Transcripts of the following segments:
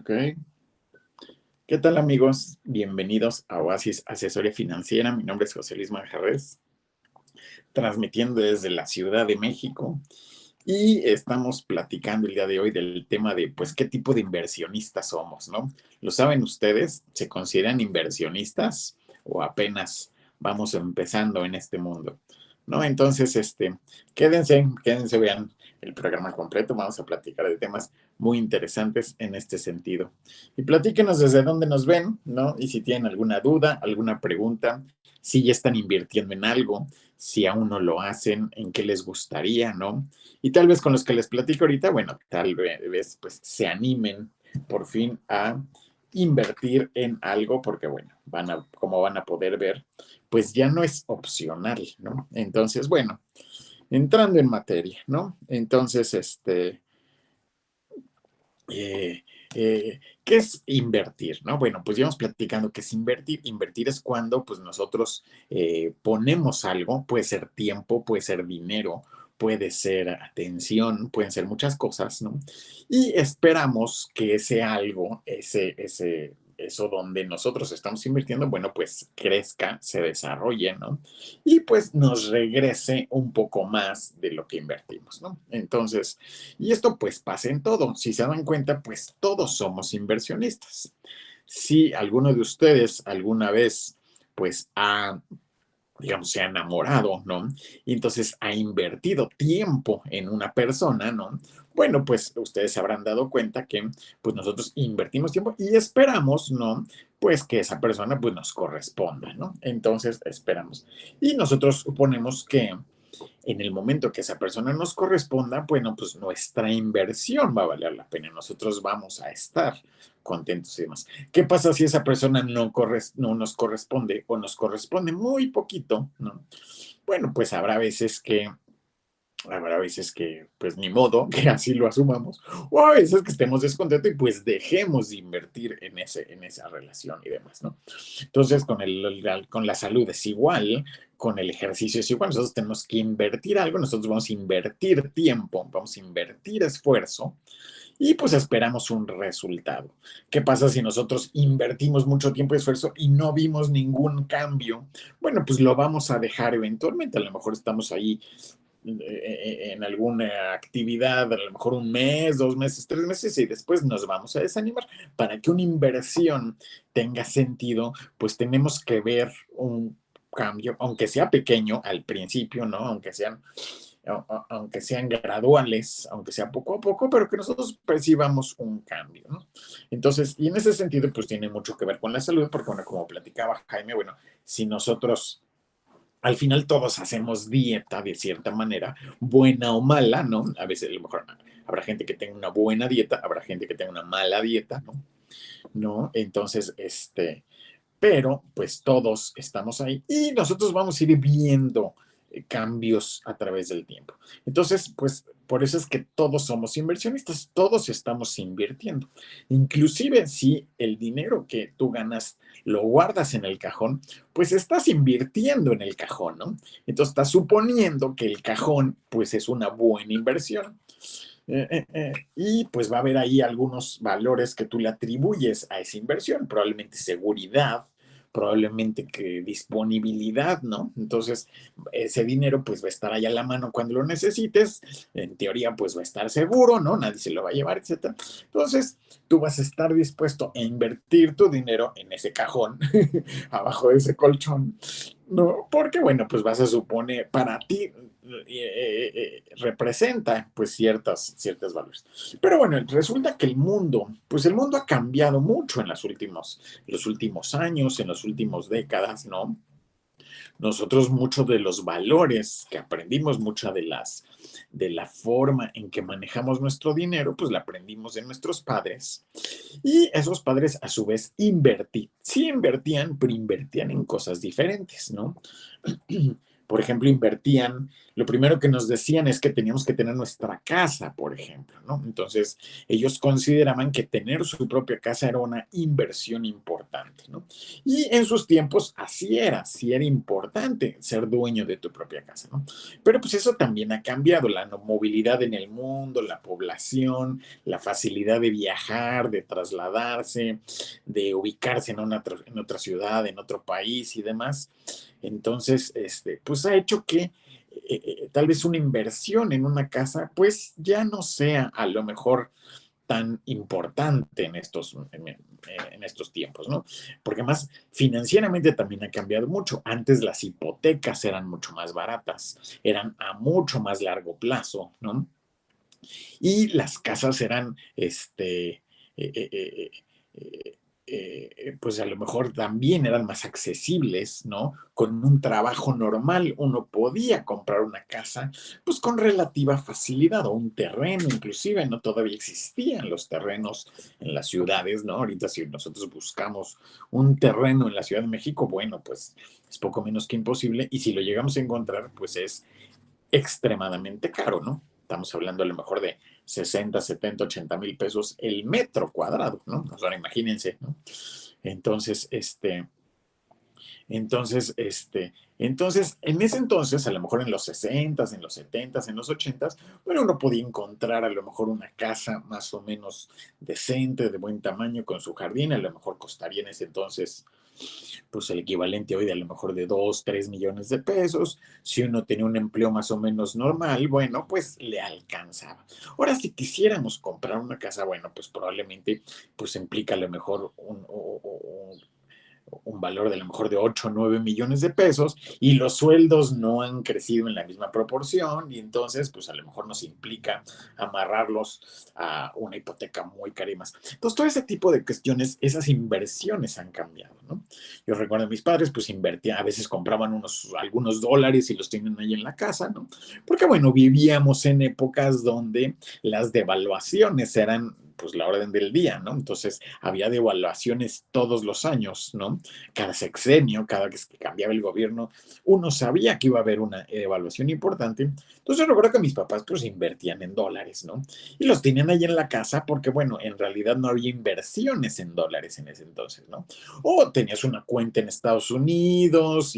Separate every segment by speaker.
Speaker 1: Ok. ¿Qué tal, amigos? Bienvenidos a Oasis Asesoría Financiera. Mi nombre es José Luis Manjarres, transmitiendo desde la Ciudad de México. Y estamos platicando el día de hoy del tema de, pues, qué tipo de inversionistas somos, ¿no? ¿Lo saben ustedes? ¿Se consideran inversionistas o apenas vamos empezando en este mundo? ¿No? Entonces, quédense, vean el programa completo. Vamos a platicar de temas muy interesantes en este sentido. Y platíquenos desde dónde nos ven, ¿no? Y si tienen alguna duda, alguna pregunta, si ya están invirtiendo en algo, si aún no lo hacen, en qué les gustaría, ¿no? Y tal vez con los que les platico ahorita, bueno, tal vez pues se animen por fin a invertir en algo, porque bueno, como van a poder ver, pues ya no es opcional, ¿no? Entonces, bueno, entrando en materia, ¿no? Entonces, eh, ¿qué es invertir? ¿No? Bueno, pues ya vamos platicando qué es invertir. Invertir es cuando pues nosotros ponemos algo, puede ser tiempo, puede ser dinero, puede ser atención, pueden ser muchas cosas, ¿no? Y esperamos que ese algo, eso donde nosotros estamos invirtiendo, bueno, pues crezca, se desarrolle, ¿no? Y pues nos regrese un poco más de lo que invertimos, ¿no? Entonces, y esto pues pasa en todo. Si se dan cuenta, pues todos somos inversionistas. Si alguno de ustedes alguna vez pues digamos, se ha enamorado, ¿no? Y entonces ha invertido tiempo en una persona, ¿no? Bueno, pues ustedes se habrán dado cuenta que pues nosotros invertimos tiempo y esperamos, ¿no? Pues que esa persona pues nos corresponda, ¿no? Entonces esperamos. Y nosotros suponemos que en el momento que esa persona nos corresponda, bueno, pues nuestra inversión va a valer la pena. Nosotros vamos a estar contentos y demás. ¿Qué pasa si esa persona no nos corresponde o nos corresponde muy poquito, ¿no? Bueno, pues habrá veces que, pues ni modo, que así lo asumamos, o a veces que estemos descontentos y pues dejemos de invertir en esa relación y demás, ¿no? Entonces, con la salud es igual, con el ejercicio es igual, nosotros tenemos que invertir algo, nosotros vamos a invertir tiempo, vamos a invertir esfuerzo y pues esperamos un resultado. ¿Qué pasa si nosotros invertimos mucho tiempo y esfuerzo y no vimos ningún cambio? Bueno, pues lo vamos a dejar eventualmente, a lo mejor estamos ahí en alguna actividad, a lo mejor un mes, 2 meses, 3 meses, y después nos vamos a desanimar. Para que una inversión tenga sentido, pues tenemos que ver un cambio, aunque sea pequeño al principio, ¿no? Aunque sean graduales, aunque sea poco a poco, pero que nosotros percibamos un cambio, ¿no? Entonces, y en ese sentido, pues tiene mucho que ver con la salud, porque, bueno, como platicaba Jaime, bueno, si nosotros al final todos hacemos dieta de cierta manera, buena o mala, ¿no? A veces a lo mejor habrá gente que tenga una buena dieta, habrá gente que tenga una mala dieta, ¿no? ¿No? Entonces, pero pues todos estamos ahí y nosotros vamos a ir viendo cambios a través del tiempo. Entonces, pues por eso es que todos somos inversionistas, todos estamos invirtiendo. Inclusive si el dinero que tú ganas lo guardas en el cajón, pues estás invirtiendo en el cajón, ¿no? Entonces estás suponiendo que el cajón pues es una buena inversión. Y pues va a haber ahí algunos valores que tú le atribuyes a esa inversión, probablemente seguridad, probablemente que disponibilidad, ¿no? Entonces, ese dinero pues va a estar ahí a la mano cuando lo necesites, en teoría pues va a estar seguro, ¿no? Nadie se lo va a llevar, etcétera. Entonces, tú vas a estar dispuesto a invertir tu dinero en ese cajón, abajo de ese colchón, ¿no? Porque, bueno, pues vas a suponer, para ti representa pues ciertos valores. Pero bueno, resulta que pues el mundo ha cambiado mucho en los últimos años, en las últimas décadas, ¿no? Nosotros muchos de los valores que aprendimos, de la forma en que manejamos nuestro dinero, pues la aprendimos de nuestros padres. Y esos padres a su vez sí invertían, pero invertían en cosas diferentes, ¿no? por ejemplo, invertían, lo primero que nos decían es que teníamos que tener nuestra casa, por ejemplo, ¿no? Entonces, ellos consideraban que tener su propia casa era una inversión importante, ¿no? Y en sus tiempos así era, sí era importante ser dueño de tu propia casa, ¿no? Pero pues eso también ha cambiado, la movilidad en el mundo, la población, la facilidad de viajar, de trasladarse, de ubicarse en otra ciudad, en otro país y demás. Entonces, pues ha hecho que tal vez una inversión en una casa, pues ya no sea a lo mejor tan importante en estos tiempos, ¿no? Porque más financieramente también ha cambiado mucho. Antes las hipotecas eran mucho más baratas, eran a mucho más largo plazo, ¿no? Y las casas eran, eh, pues a lo mejor también eran más accesibles, ¿no? Con un trabajo normal uno podía comprar una casa, pues con relativa facilidad, o un terreno inclusive, ¿no? Todavía existían los terrenos en las ciudades, ¿no? Ahorita si nosotros buscamos un terreno en la Ciudad de México, bueno, pues es poco menos que imposible, y si lo llegamos a encontrar, pues es extremadamente caro, ¿no? Estamos hablando a lo mejor de 60, 70, 80,000 pesos el metro cuadrado, ¿no? Pues ahora imagínense, ¿no? Entonces, entonces, en ese entonces, a lo mejor en los 60, en los 70, en los 80, bueno, uno podía encontrar a lo mejor una casa más o menos decente, de buen tamaño, con su jardín, a lo mejor costaría en ese entonces pues el equivalente hoy de a lo mejor de 2, 3 millones de pesos. Si uno tenía un empleo más o menos normal, bueno, pues le alcanzaba. Ahora, si quisiéramos comprar una casa, bueno, pues probablemente pues implica a lo mejor un valor de a lo mejor de 8 o 9 millones de pesos y los sueldos no han crecido en la misma proporción y entonces pues a lo mejor nos implica amarrarlos a una hipoteca muy cara y más. Entonces todo ese tipo de cuestiones, esas inversiones han cambiado, ¿no? Yo recuerdo a mis padres pues invertían, a veces compraban algunos dólares y los tienen ahí en la casa, ¿no? Porque bueno, vivíamos en épocas donde las devaluaciones eran pues la orden del día, ¿no? Entonces había devaluaciones todos los años, ¿no? Cada sexenio, cada vez que cambiaba el gobierno, uno sabía que iba a haber una evaluación importante. Entonces recuerdo que mis papás pues invertían en dólares, ¿no? Y los tenían ahí en la casa porque, bueno, en realidad no había inversiones en dólares en ese entonces, ¿no? O tenías una cuenta en Estados Unidos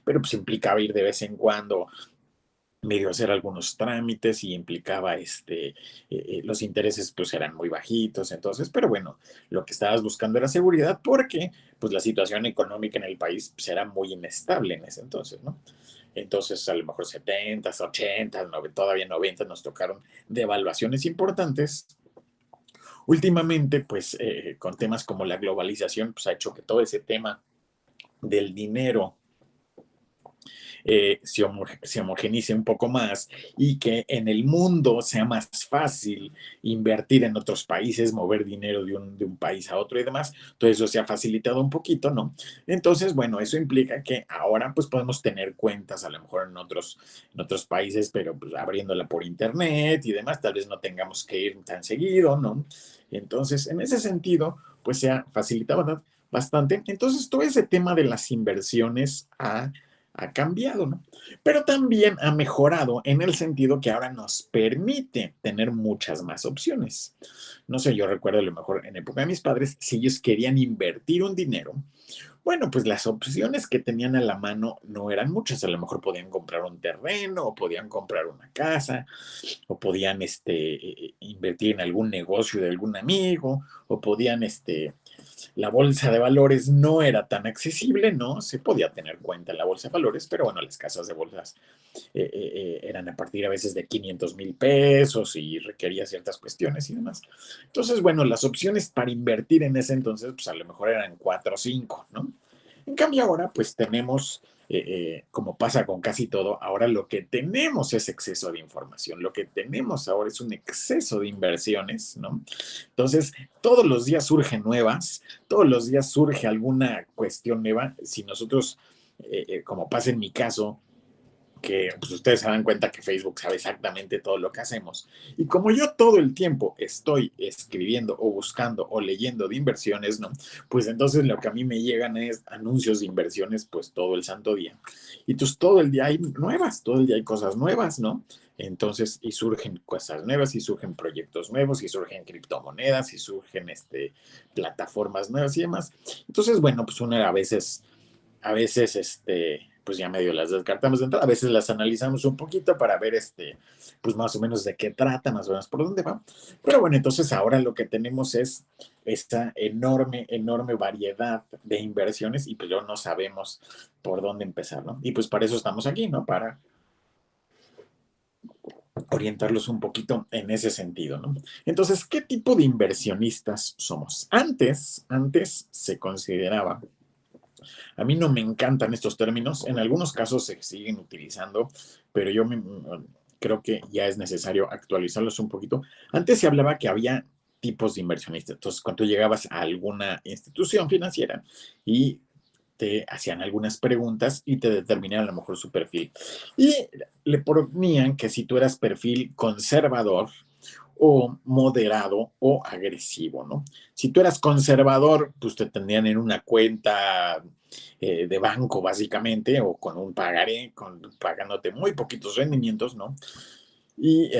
Speaker 1: pero pues implicaba ir de vez en cuando medio hacer algunos trámites y implicaba los intereses pues eran muy bajitos, entonces, pero bueno, lo que estabas buscando era seguridad porque pues la situación económica en el país pues, era muy inestable en ese entonces, ¿no? Entonces, a lo mejor 70, 80, todavía 90 nos tocaron devaluaciones importantes. Últimamente, pues con temas como la globalización, pues ha hecho que todo ese tema del dinero se homogenice un poco más y que en el mundo sea más fácil invertir en otros países, mover dinero de un país a otro y demás. Todo eso se ha facilitado un poquito, ¿no? Entonces, bueno, eso implica que ahora pues podemos tener cuentas a lo mejor en otros países, pero pues abriéndola por internet y demás, tal vez no tengamos que ir tan seguido, ¿no? Entonces, en ese sentido, pues se ha facilitado bastante. Entonces, todo ese tema de las inversiones ha cambiado, ¿no? Pero también ha mejorado en el sentido que ahora nos permite tener muchas más opciones. No sé, yo recuerdo a lo mejor en época de mis padres, si ellos querían invertir un dinero, bueno, pues las opciones que tenían a la mano no eran muchas. A lo mejor podían comprar un terreno o podían comprar una casa o podían invertir en algún negocio de algún amigo o podían la bolsa de valores no era tan accesible, ¿no? Se podía tener cuenta en la bolsa de valores, pero bueno, las casas de bolsas eran a partir a veces de 500,000 pesos y requería ciertas cuestiones y demás. Entonces, bueno, las opciones para invertir en ese entonces, pues a lo mejor eran cuatro o cinco, ¿no? En cambio ahora, pues tenemos, como pasa con casi todo, ahora lo que tenemos es exceso de información, lo que tenemos ahora es un exceso de inversiones, ¿no? Entonces, todos los días surgen nuevas, todos los días surge alguna cuestión nueva. Si nosotros, como pasa en mi caso, que pues ustedes se dan cuenta que Facebook sabe exactamente todo lo que hacemos. Y como yo todo el tiempo estoy escribiendo o buscando o leyendo de inversiones, ¿no? Pues entonces lo que a mí me llegan es anuncios de inversiones pues todo el santo día. Y entonces todo el día hay nuevas, todo el día hay cosas nuevas, ¿no? Entonces, y surgen cosas nuevas, y surgen proyectos nuevos, y surgen criptomonedas, y surgen plataformas nuevas y demás. Entonces, bueno, pues uno a veces, pues ya medio las descartamos de entrada, a veces las analizamos un poquito para ver, pues más o menos de qué trata, más o menos por dónde va. Pero bueno, entonces ahora lo que tenemos es esta enorme, enorme variedad de inversiones y pues ya no sabemos por dónde empezar, ¿no? Y pues para eso estamos aquí, ¿no? Para orientarlos un poquito en ese sentido, ¿no? Entonces, ¿qué tipo de inversionistas somos? Antes se consideraba. A mí no me encantan estos términos, en algunos casos se siguen utilizando, pero creo que ya es necesario actualizarlos un poquito. Antes se hablaba que había tipos de inversionistas, entonces cuando llegabas a alguna institución financiera y te hacían algunas preguntas y te determinaban a lo mejor su perfil. Y le ponían que si tú eras perfil conservador, o moderado o agresivo, ¿no? Si tú eras conservador, pues te tendrían en una cuenta de banco, básicamente, o con un pagaré, pagándote muy poquitos rendimientos, ¿no? Y,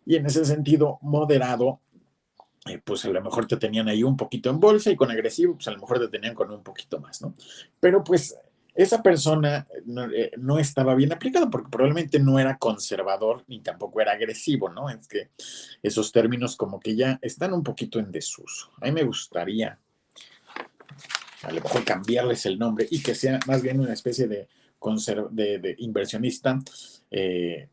Speaker 1: y en ese sentido, moderado, pues a lo mejor te tenían ahí un poquito en bolsa y con agresivo, pues a lo mejor te tenían con un poquito más, ¿no? Pero pues esa persona no estaba bien aplicado porque probablemente no era conservador ni tampoco era agresivo, ¿no? Es que esos términos como que ya están un poquito en desuso. A mí me gustaría a lo mejor cambiarles el nombre y que sea más bien una especie de inversionista, eh,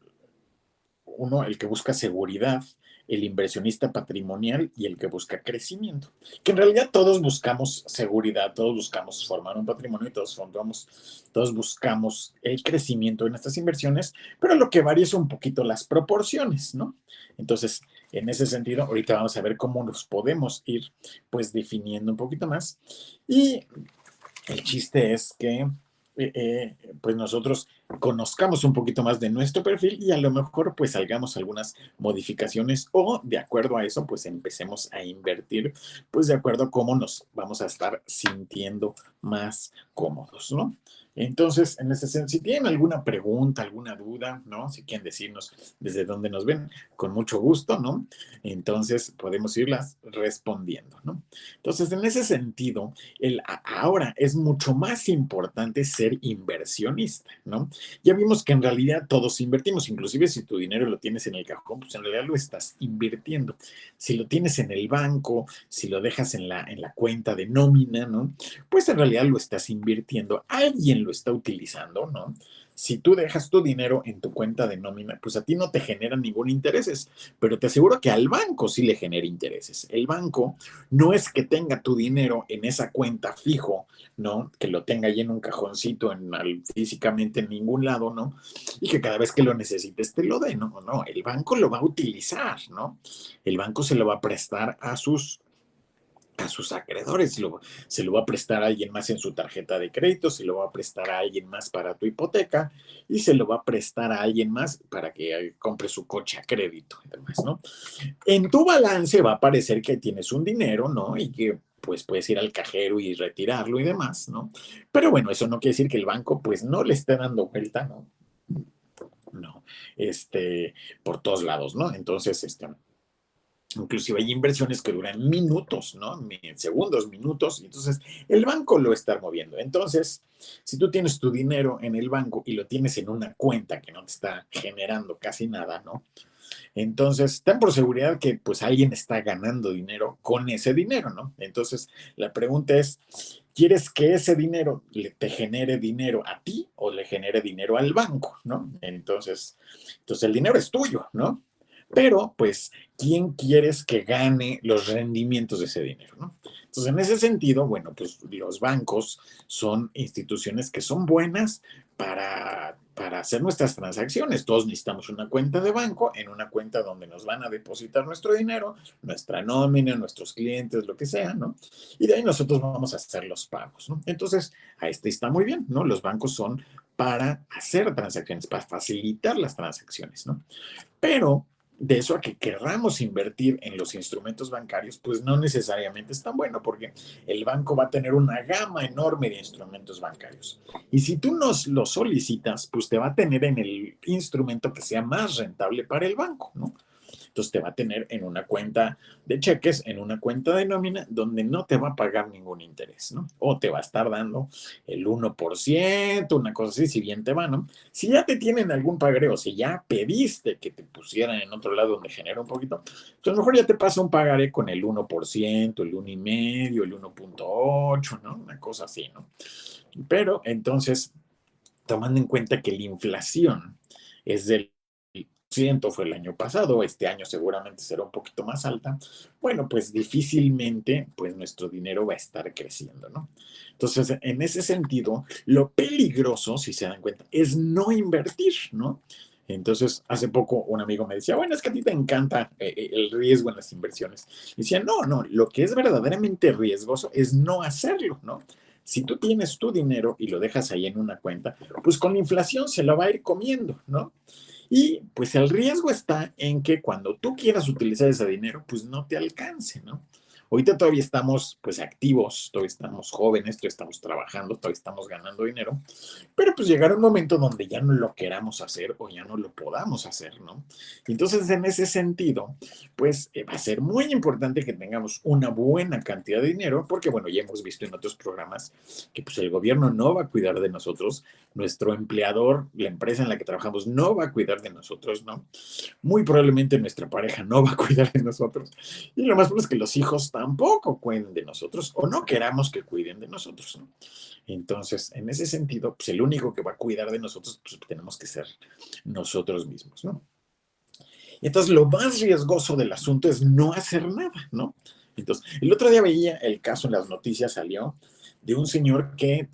Speaker 1: uno, el que busca seguridad, el inversionista patrimonial y el que busca crecimiento. Que en realidad todos buscamos seguridad, todos buscamos formar un patrimonio y todos buscamos el crecimiento en nuestras inversiones, pero lo que varía es un poquito las proporciones, ¿no? Entonces, en ese sentido, ahorita vamos a ver cómo nos podemos ir pues definiendo un poquito más. Y el chiste es que pues nosotros conozcamos un poquito más de nuestro perfil y a lo mejor pues salgamos algunas modificaciones o de acuerdo a eso pues empecemos a invertir pues de acuerdo a cómo nos vamos a estar sintiendo más cómodos, ¿no? Entonces, en ese sentido, si tienen alguna pregunta, alguna duda, ¿no? Si quieren decirnos desde dónde nos ven, con mucho gusto, ¿no? Entonces podemos irlas respondiendo, ¿no? Entonces, en ese sentido, ahora es mucho más importante ser inversionista, ¿no? Ya vimos que en realidad todos invertimos, inclusive si tu dinero lo tienes en el cajón, pues en realidad lo estás invirtiendo. Si lo tienes en el banco, si lo dejas en la cuenta de nómina, ¿no? Pues en realidad lo estás invirtiendo. Alguien lo está utilizando, ¿no? Si tú dejas tu dinero en tu cuenta de nómina, pues a ti no te genera ningún interés, pero te aseguro que al banco sí le genera intereses. El banco no es que tenga tu dinero en esa cuenta fijo, ¿no? Que lo tenga ahí en un cajoncito físicamente en ningún lado, ¿no? Y que cada vez que lo necesites te lo dé, ¿no? No, el banco lo va a utilizar, ¿no? El banco se lo va a prestar a sus acreedores, se lo va a prestar a alguien más en su tarjeta de crédito, se lo va a prestar a alguien más para tu hipoteca y se lo va a prestar a alguien más para que compre su coche a crédito y demás, ¿no? En tu balance va a aparecer que tienes un dinero, ¿no? Y que pues puedes ir al cajero y retirarlo y demás, ¿no? Pero bueno, eso no quiere decir que el banco pues no le esté dando vuelta, ¿no? No, por todos lados, ¿no? Entonces, inclusive hay inversiones que duran minutos, ¿no? Segundos, minutos, y entonces el banco lo está moviendo. Entonces, si tú tienes tu dinero en el banco y lo tienes en una cuenta que no te está generando casi nada, ¿no? Entonces, ten por seguridad que pues alguien está ganando dinero con ese dinero, ¿no? Entonces, la pregunta es, ¿quieres que ese dinero te genere dinero a ti o le genere dinero al banco, ¿no? Entonces el dinero es tuyo, ¿no? Pero, pues, ¿quién quieres que gane los rendimientos de ese dinero, ¿no? Entonces, en ese sentido, bueno, pues los bancos son instituciones que son buenas para hacer nuestras transacciones. Todos necesitamos una cuenta de banco, en una cuenta donde nos van a depositar nuestro dinero, nuestra nómina, nuestros clientes, lo que sea, ¿no? Y de ahí nosotros vamos a hacer los pagos, ¿no? Entonces, a está muy bien, ¿no? Los bancos son para hacer transacciones, para facilitar las transacciones, ¿no? Pero de eso a que querramos invertir en los instrumentos bancarios, pues no necesariamente es tan bueno, porque el banco va a tener una gama enorme de instrumentos bancarios. Y si tú nos lo solicitas, pues te va a tener en el instrumento que sea más rentable para el banco, ¿no? Entonces te va a tener en una cuenta de cheques, en una cuenta de nómina, donde no te va a pagar ningún interés, ¿no? O te va a estar dando el 1%, una cosa así, si bien te va, ¿no? Si ya te tienen algún pagaré o si ya pediste que te pusieran en otro lado donde genera un poquito, pues a lo mejor ya te pasa un pagaré con el 1%, el 1,5%, el 1,8%, ¿no? Una cosa así, ¿no? Pero entonces, tomando en cuenta que la inflación es del ciento fue el año pasado, este año seguramente será un poquito más alta, bueno, pues difícilmente pues nuestro dinero va a estar creciendo, ¿no? Entonces, en ese sentido, lo peligroso, si se dan cuenta, es no invertir, ¿no? Entonces, hace poco un amigo me decía, bueno, es que a ti te encanta el riesgo en las inversiones. Y decía, no, no, lo que es verdaderamente riesgoso es no hacerlo, ¿no? Si tú tienes tu dinero y lo dejas ahí en una cuenta, pues con la inflación se lo va a ir comiendo, ¿no? Y pues el riesgo está en que cuando tú quieras utilizar ese dinero, pues no te alcance, ¿no? Ahorita todavía estamos pues activos, todavía estamos jóvenes, todavía estamos trabajando, todavía estamos ganando dinero, pero pues llegará un momento donde ya no lo queramos hacer o ya no lo podamos hacer, ¿no? Entonces, en ese sentido, pues va a ser muy importante que tengamos una buena cantidad de dinero, porque bueno, ya hemos visto en otros programas que pues el gobierno no va a cuidar de nosotros, nuestro empleador, la empresa en la que trabajamos no va a cuidar de nosotros, ¿no? Muy probablemente nuestra pareja no va a cuidar de nosotros. Y lo más probable es que los hijos tampoco cuiden de nosotros o no queramos que cuiden de nosotros, ¿no? Entonces, en ese sentido, pues el único que va a cuidar de nosotros, pues tenemos que ser nosotros mismos, ¿no? Entonces, lo más riesgoso del asunto es no hacer nada, ¿no? Entonces, el otro día veía el caso en las noticias, salió de un señor que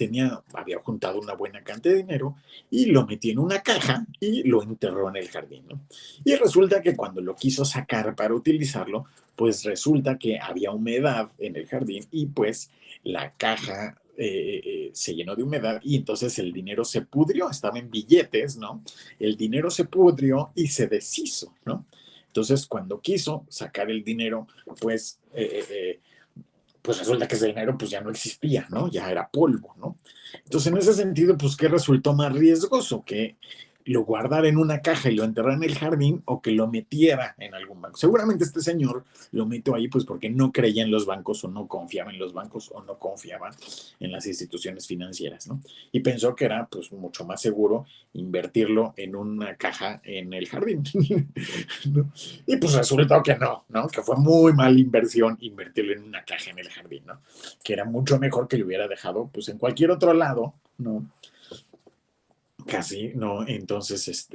Speaker 1: había juntado una buena cantidad de dinero y lo metió en una caja y lo enterró en el jardín, ¿no? Y resulta que cuando lo quiso sacar para utilizarlo, pues resulta que había humedad en el jardín y pues la caja se llenó de humedad y entonces el dinero se pudrió, estaba en billetes, ¿no? El dinero se pudrió y se deshizo, ¿no? Entonces, cuando quiso sacar el dinero, pues, pues resulta que ese dinero pues ya no existía, ¿no? Ya era polvo, ¿no? Entonces, en ese sentido, pues, ¿qué resultó más riesgoso? Que lo guardara en una caja y lo enterrara en el jardín o que lo metiera en algún banco. Seguramente este señor lo metió ahí pues porque no creía en los bancos o no confiaba en los bancos o no confiaba en las instituciones financieras, ¿no? Y pensó que era pues mucho más seguro invertirlo en una caja en el jardín. ¿No? Y pues resultó que no, ¿no? Que fue muy mala inversión invertirlo en una caja en el jardín, ¿no? Que era mucho mejor que lo hubiera dejado pues en cualquier otro lado, ¿no? Casi, ¿no? Entonces,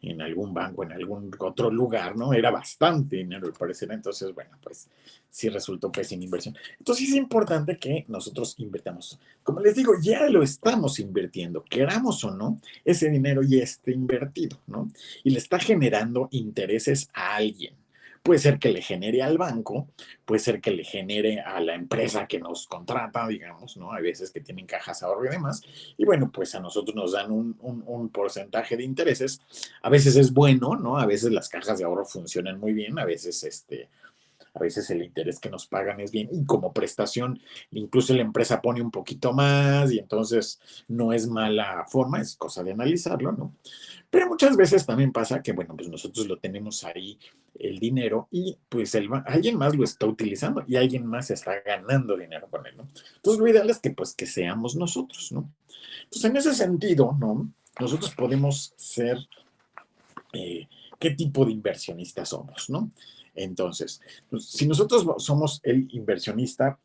Speaker 1: en algún banco, en algún otro lugar, ¿no? Era bastante dinero, al parecer. Entonces, bueno, pues sí resultó pésima inversión. Entonces, es importante que nosotros invertamos. Como les digo, ya lo estamos invirtiendo, queramos o no, ese dinero ya está invertido, ¿no? Y le está generando intereses a alguien. Puede ser que le genere al banco, puede ser que le genere a la empresa que nos contrata, digamos, ¿no? Hay veces que tienen cajas de ahorro y demás, y bueno, pues a nosotros nos dan un porcentaje de intereses. A veces es bueno, ¿no? A veces las cajas de ahorro funcionan muy bien, a veces el interés que nos pagan es bien y como prestación incluso la empresa pone un poquito más y entonces no es mala forma, es cosa de analizarlo, ¿no? Pero muchas veces también pasa que, bueno, pues nosotros lo tenemos ahí el dinero y pues alguien más lo está utilizando y alguien más está ganando dinero con él, ¿no? Entonces lo ideal es que pues que seamos nosotros, ¿no? Entonces en ese sentido, ¿no? Nosotros podemos ser eh, qué tipo de inversionistas somos, ¿no? Entonces, pues, si nosotros somos el inversionista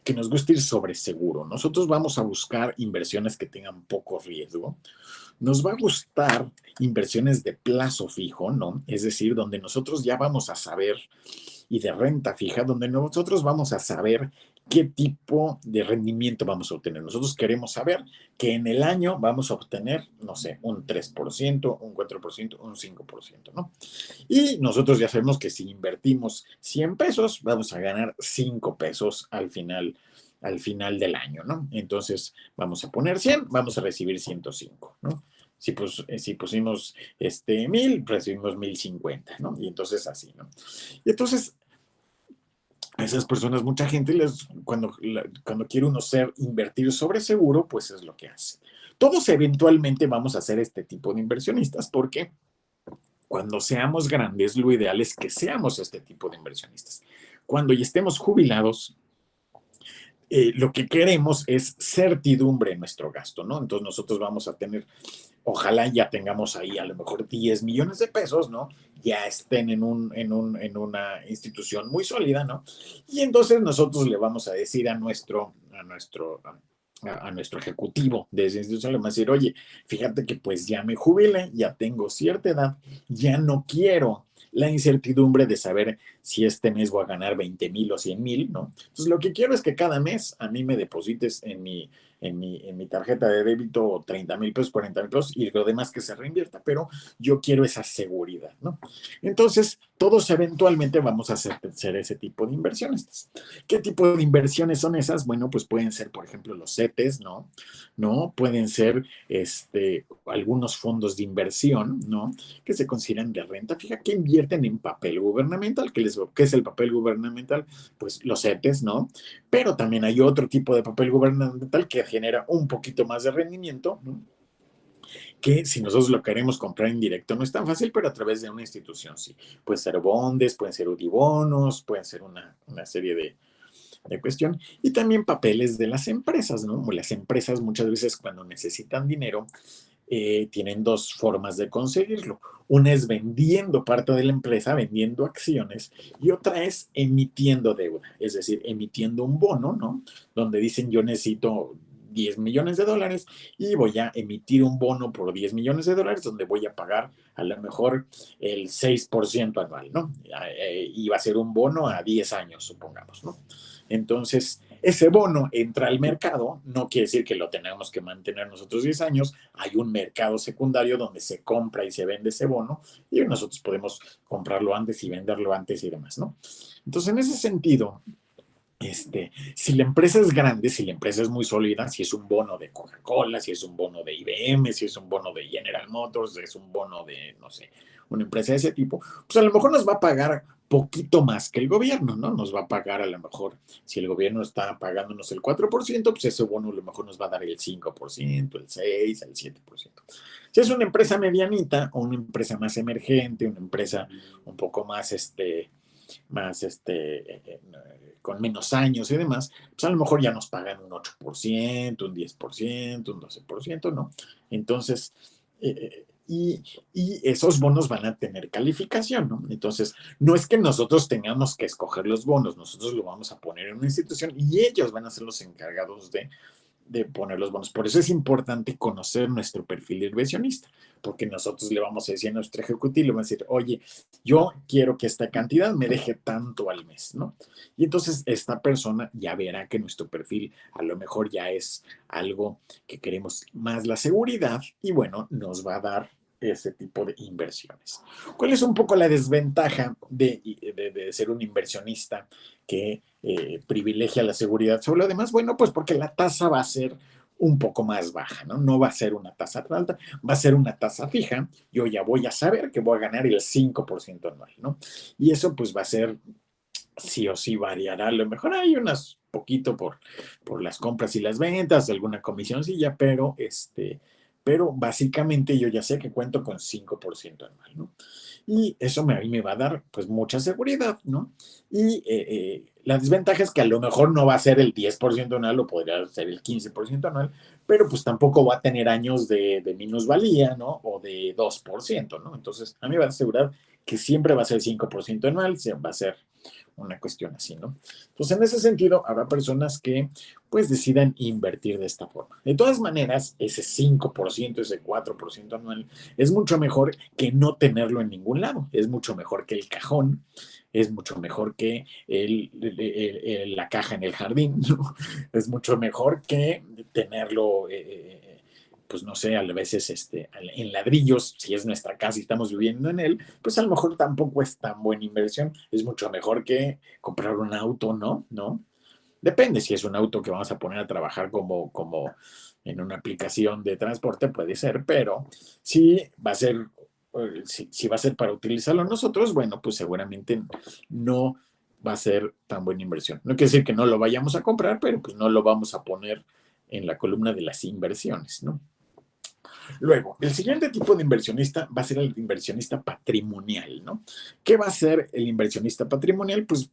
Speaker 1: que nos gusta ir sobre seguro, nosotros vamos a buscar inversiones que tengan poco riesgo, nos va a gustar inversiones de plazo fijo, ¿no? Es decir, donde nosotros ya vamos a saber y de renta fija, donde nosotros vamos a saber qué tipo de rendimiento vamos a obtener. Nosotros queremos saber que en el año vamos a obtener, no sé, un 3%, un 4%, un 5%, ¿no? Y nosotros ya sabemos que si invertimos 100 pesos, vamos a ganar 5 pesos al final al final del año, ¿no? Entonces, vamos a poner 100, vamos a recibir 105, ¿no? Si pusimos 1000, recibimos 1050, ¿no? Y entonces así, ¿no? Y entonces, a esas personas, mucha gente, cuando quiere uno invertir sobre seguro, pues es lo que hace. Todos eventualmente vamos a hacer este tipo de inversionistas porque cuando seamos grandes, lo ideal es que seamos este tipo de inversionistas. Cuando ya estemos jubilados, lo que queremos es certidumbre en nuestro gasto, ¿no? Entonces nosotros vamos a tener, ojalá ya tengamos ahí a lo mejor 10 millones de pesos, ¿no? Ya estén en una institución muy sólida, ¿no? Y entonces nosotros le vamos a decir a nuestro ejecutivo de esa institución, le vamos a decir, oye, fíjate que pues ya me jubilé, ya tengo cierta edad, ya no quiero la incertidumbre de saber si este mes voy a ganar 20,000 o 100,000, ¿no? Entonces lo que quiero es que cada mes a mí me deposites en mi tarjeta de débito 30,000 pesos, 40,000 pesos y lo demás que se reinvierta, pero yo quiero esa seguridad, ¿no? Entonces, todos eventualmente vamos a hacer ese tipo de inversiones. ¿Qué tipo de inversiones son esas? Bueno, pues pueden ser, por ejemplo, los CETES, ¿no? ¿No? Pueden ser algunos fondos de inversión, ¿no? Que se consideran de renta fija, que invierten en papel gubernamental. ¿Qué es el papel gubernamental? Pues los CETES, ¿no? Pero también hay otro tipo de papel gubernamental que genera un poquito más de rendimiento, ¿no? Que si nosotros lo queremos comprar en directo no es tan fácil, pero a través de una institución sí. Pueden ser bondes, pueden ser udibonos, pueden ser una serie de cuestión. Y también papeles de las empresas, ¿no? Las empresas muchas veces cuando necesitan dinero tienen dos formas de conseguirlo. Una es vendiendo parte de la empresa, vendiendo acciones, y otra es emitiendo deuda, es decir, emitiendo un bono, ¿no? Donde dicen yo necesito 10 millones de dólares y voy a emitir un bono por 10 millones de dólares donde voy a pagar a lo mejor el 6% anual, ¿no? Y va a ser un bono a 10 años, supongamos, ¿no? Entonces, ese bono entra al mercado, no quiere decir que lo tengamos que mantener nosotros 10 años, hay un mercado secundario donde se compra y se vende ese bono y nosotros podemos comprarlo antes y venderlo antes y demás, ¿no? Entonces, en ese sentido, si la empresa es grande, si la empresa es muy sólida, si es un bono de Coca-Cola, si es un bono de IBM, si es un bono de General Motors, si es un bono de, no sé, una empresa de ese tipo, pues a lo mejor nos va a pagar poquito más que el gobierno, ¿no? Nos va a pagar a lo mejor, si el gobierno está pagándonos el 4%, pues ese bono a lo mejor nos va a dar el 5%, el 6%, el 7%. Si es una empresa medianita o una empresa más emergente, una empresa un poco más con menos años y demás, pues a lo mejor ya nos pagan un 8%, un 10%, un 12%, ¿no? Entonces, y esos bonos van a tener calificación, ¿no? Entonces, no es que nosotros tengamos que escoger los bonos, nosotros lo vamos a poner en una institución y ellos van a ser los encargados de poner los bonos. Por eso es importante conocer nuestro perfil de inversionista, porque nosotros le vamos a decir a nuestro ejecutivo, le vamos a decir, oye, yo quiero que esta cantidad me deje tanto al mes, ¿no? Y entonces esta persona ya verá que nuestro perfil a lo mejor ya es algo que queremos más la seguridad y bueno, nos va a dar ese tipo de inversiones. ¿Cuál es un poco la desventaja de ser un inversionista que privilegia la seguridad sobre lo demás? Bueno, pues porque la tasa va a ser un poco más baja, ¿no? No va a ser una tasa tan alta, va a ser una tasa fija. Yo ya voy a saber que voy a ganar el 5% anual, ¿no? Y eso pues va a ser, sí o sí variará. A lo mejor hay unas poquito por las compras y las ventas, alguna comisioncilla, pero básicamente yo ya sé que cuento con 5% anual, ¿no? Y eso a mí me va a dar pues mucha seguridad, ¿no? Y la desventaja es que a lo mejor no va a ser el 10% anual, o podría ser el 15% anual, pero pues tampoco va a tener años de minusvalía, ¿no? O de 2%, ¿no? Entonces, a mí me va a asegurar que siempre va a ser 5% anual, va a ser una cuestión así, ¿no? Entonces, en ese sentido, habrá personas que pues decidan invertir de esta forma. De todas maneras, ese 5%, ese 4% anual, es mucho mejor que no tenerlo en ningún lado, es mucho mejor que el cajón, es mucho mejor que la caja en el jardín, ¿no? Es mucho mejor que tenerlo pues no sé, a veces en ladrillos, si es nuestra casa y estamos viviendo en él, pues a lo mejor tampoco es tan buena inversión. Es mucho mejor que comprar un auto, ¿no? ¿No? Depende, si es un auto que vamos a poner a trabajar como en una aplicación de transporte, puede ser, pero si va a ser, si va a ser para utilizarlo nosotros, bueno, pues seguramente no va a ser tan buena inversión. No quiere decir que no lo vayamos a comprar, pero pues no lo vamos a poner en la columna de las inversiones, ¿no? Luego, el siguiente tipo de inversionista va a ser el inversionista patrimonial, ¿no? ¿Qué va a ser el inversionista patrimonial? Pues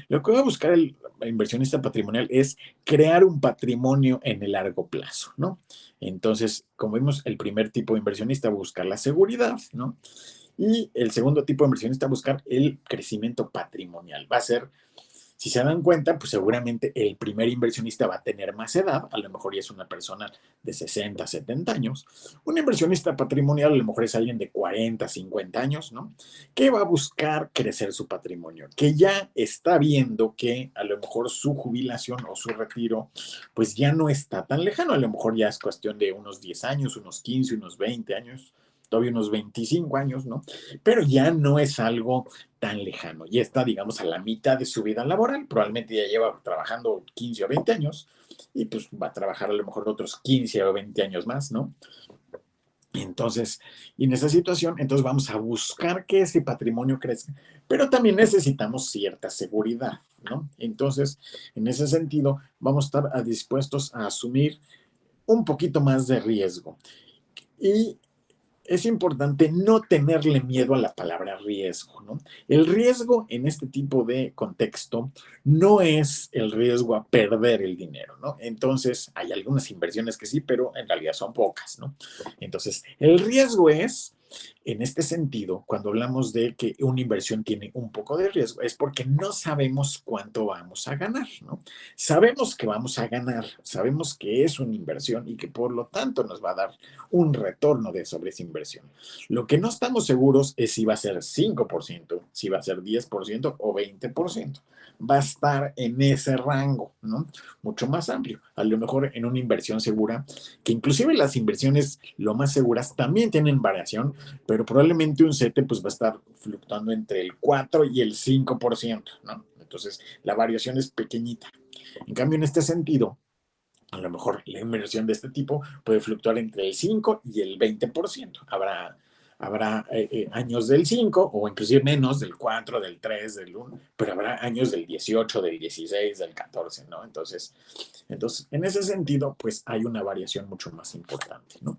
Speaker 1: lo que va a buscar el inversionista patrimonial es crear un patrimonio en el largo plazo, ¿no? Entonces, como vimos, el primer tipo de inversionista busca la seguridad, ¿no? Y el segundo tipo de inversionista buscar el crecimiento patrimonial. Va a ser, si se dan cuenta, pues seguramente el primer inversionista va a tener más edad, a lo mejor ya es una persona de 60, 70 años. Un inversionista patrimonial a lo mejor es alguien de 40, 50 años, ¿no? Que va a buscar crecer su patrimonio, que ya está viendo que a lo mejor su jubilación o su retiro, pues ya no está tan lejano, a lo mejor ya es cuestión de unos 10 años, unos 15, unos 20 años, todavía unos 25 años, ¿no? Pero ya no es algo tan lejano. Ya está, digamos, a la mitad de su vida laboral. Probablemente ya lleva trabajando 15 o 20 años y pues va a trabajar a lo mejor otros 15 o 20 años más, ¿no? Entonces, y en esa situación, entonces vamos a buscar que ese patrimonio crezca, pero también necesitamos cierta seguridad, ¿no? Entonces, en ese sentido, vamos a estar dispuestos a asumir un poquito más de riesgo. Y es importante no tenerle miedo a la palabra riesgo, ¿no? El riesgo en este tipo de contexto no es el riesgo a perder el dinero, ¿no? Entonces, hay algunas inversiones que sí, pero en realidad son pocas, ¿no? Entonces, el riesgo es, en este sentido, cuando hablamos de que una inversión tiene un poco de riesgo, es porque no sabemos cuánto vamos a ganar, ¿no? Sabemos que vamos a ganar, sabemos que es una inversión y que por lo tanto nos va a dar un retorno de sobre esa inversión. Lo que no estamos seguros es si va a ser 5%, si va a ser 10% o 20%. Va a estar en ese rango, ¿no? Mucho más amplio. A lo mejor en una inversión segura, que inclusive las inversiones lo más seguras también tienen variación, pero probablemente un CETE pues va a estar fluctuando entre el 4 y el 5%, ¿no? Entonces, la variación es pequeñita. En cambio, en este sentido, a lo mejor la inversión de este tipo puede fluctuar entre el 5 y el 20%. Habrá años del 5 o inclusive menos del 4, del 3, del 1, pero habrá años del 18, del 16, del 14, ¿no? Entonces, en ese sentido, pues hay una variación mucho más importante, ¿no?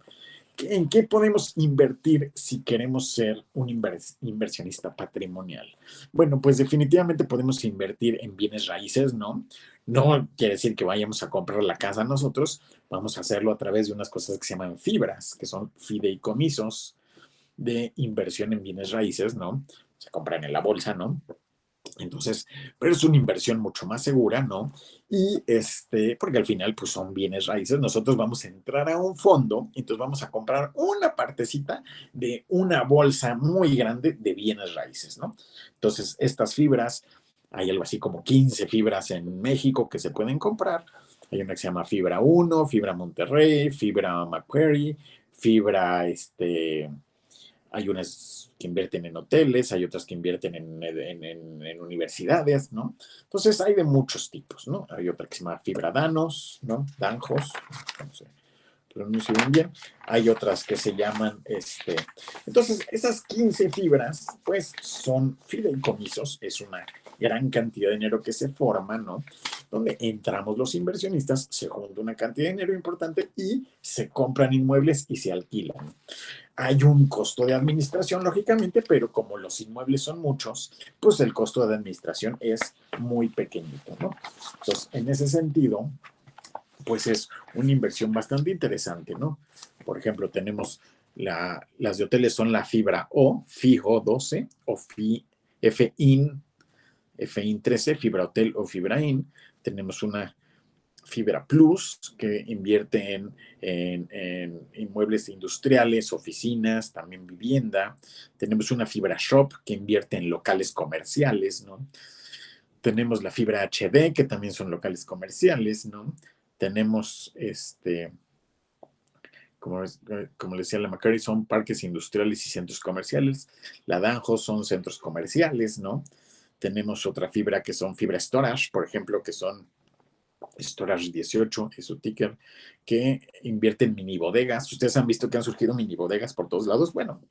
Speaker 1: ¿En qué podemos invertir si queremos ser un inversionista patrimonial? Bueno, pues definitivamente podemos invertir en bienes raíces, ¿no? No quiere decir que vayamos a comprar la casa nosotros, vamos a hacerlo a través de unas cosas que se llaman fibras, que son fideicomisos de inversión en bienes raíces, ¿no? Se compran en la bolsa, ¿no? Entonces, pero es una inversión mucho más segura, ¿no? Y porque al final, pues son bienes raíces. Nosotros vamos a entrar a un fondo, entonces vamos a comprar una partecita de una bolsa muy grande de bienes raíces, ¿no? Entonces, estas fibras, hay algo así como 15 fibras en México que se pueden comprar. Hay una que se llama Fibra Uno, Fibra Monterrey, Fibra Macquarie, Fibra, hay unas que invierten en hoteles, hay otras que invierten en universidades, ¿no? Entonces hay de muchos tipos, ¿no? Hay otra que se llama Fibra Danos, ¿no? Danjos, no sé, pronuncio bien. Hay otras que se llaman, Entonces, esas 15 fibras, pues, son fideicomisos, es una gran cantidad de dinero que se forma, ¿no? Donde entramos los inversionistas, se junta una cantidad de dinero importante y se compran inmuebles y se alquilan. Hay un costo de administración, lógicamente, pero como los inmuebles son muchos, pues el costo de administración es muy pequeñito, ¿no? Entonces, en ese sentido, pues es una inversión bastante interesante, ¿no? Por ejemplo, tenemos las de hoteles son la fibra O, FIHO 12 o FIN, FIN 13, fibra hotel o fibra IN. Tenemos una Fibra Plus, que invierte en inmuebles industriales, oficinas, también vivienda. Tenemos una Fibra Shop, que invierte en locales comerciales, ¿no? Tenemos la Fibra HD, que también son locales comerciales, ¿no? Tenemos, como, como decía la Macquarie, son parques industriales y centros comerciales. La Danjo son centros comerciales, ¿no? Tenemos otra fibra que son fibra storage, por ejemplo, que son Storage 18 es su ticker, que invierte en mini bodegas. Ustedes han visto que han surgido mini bodegas por todos lados. Bueno,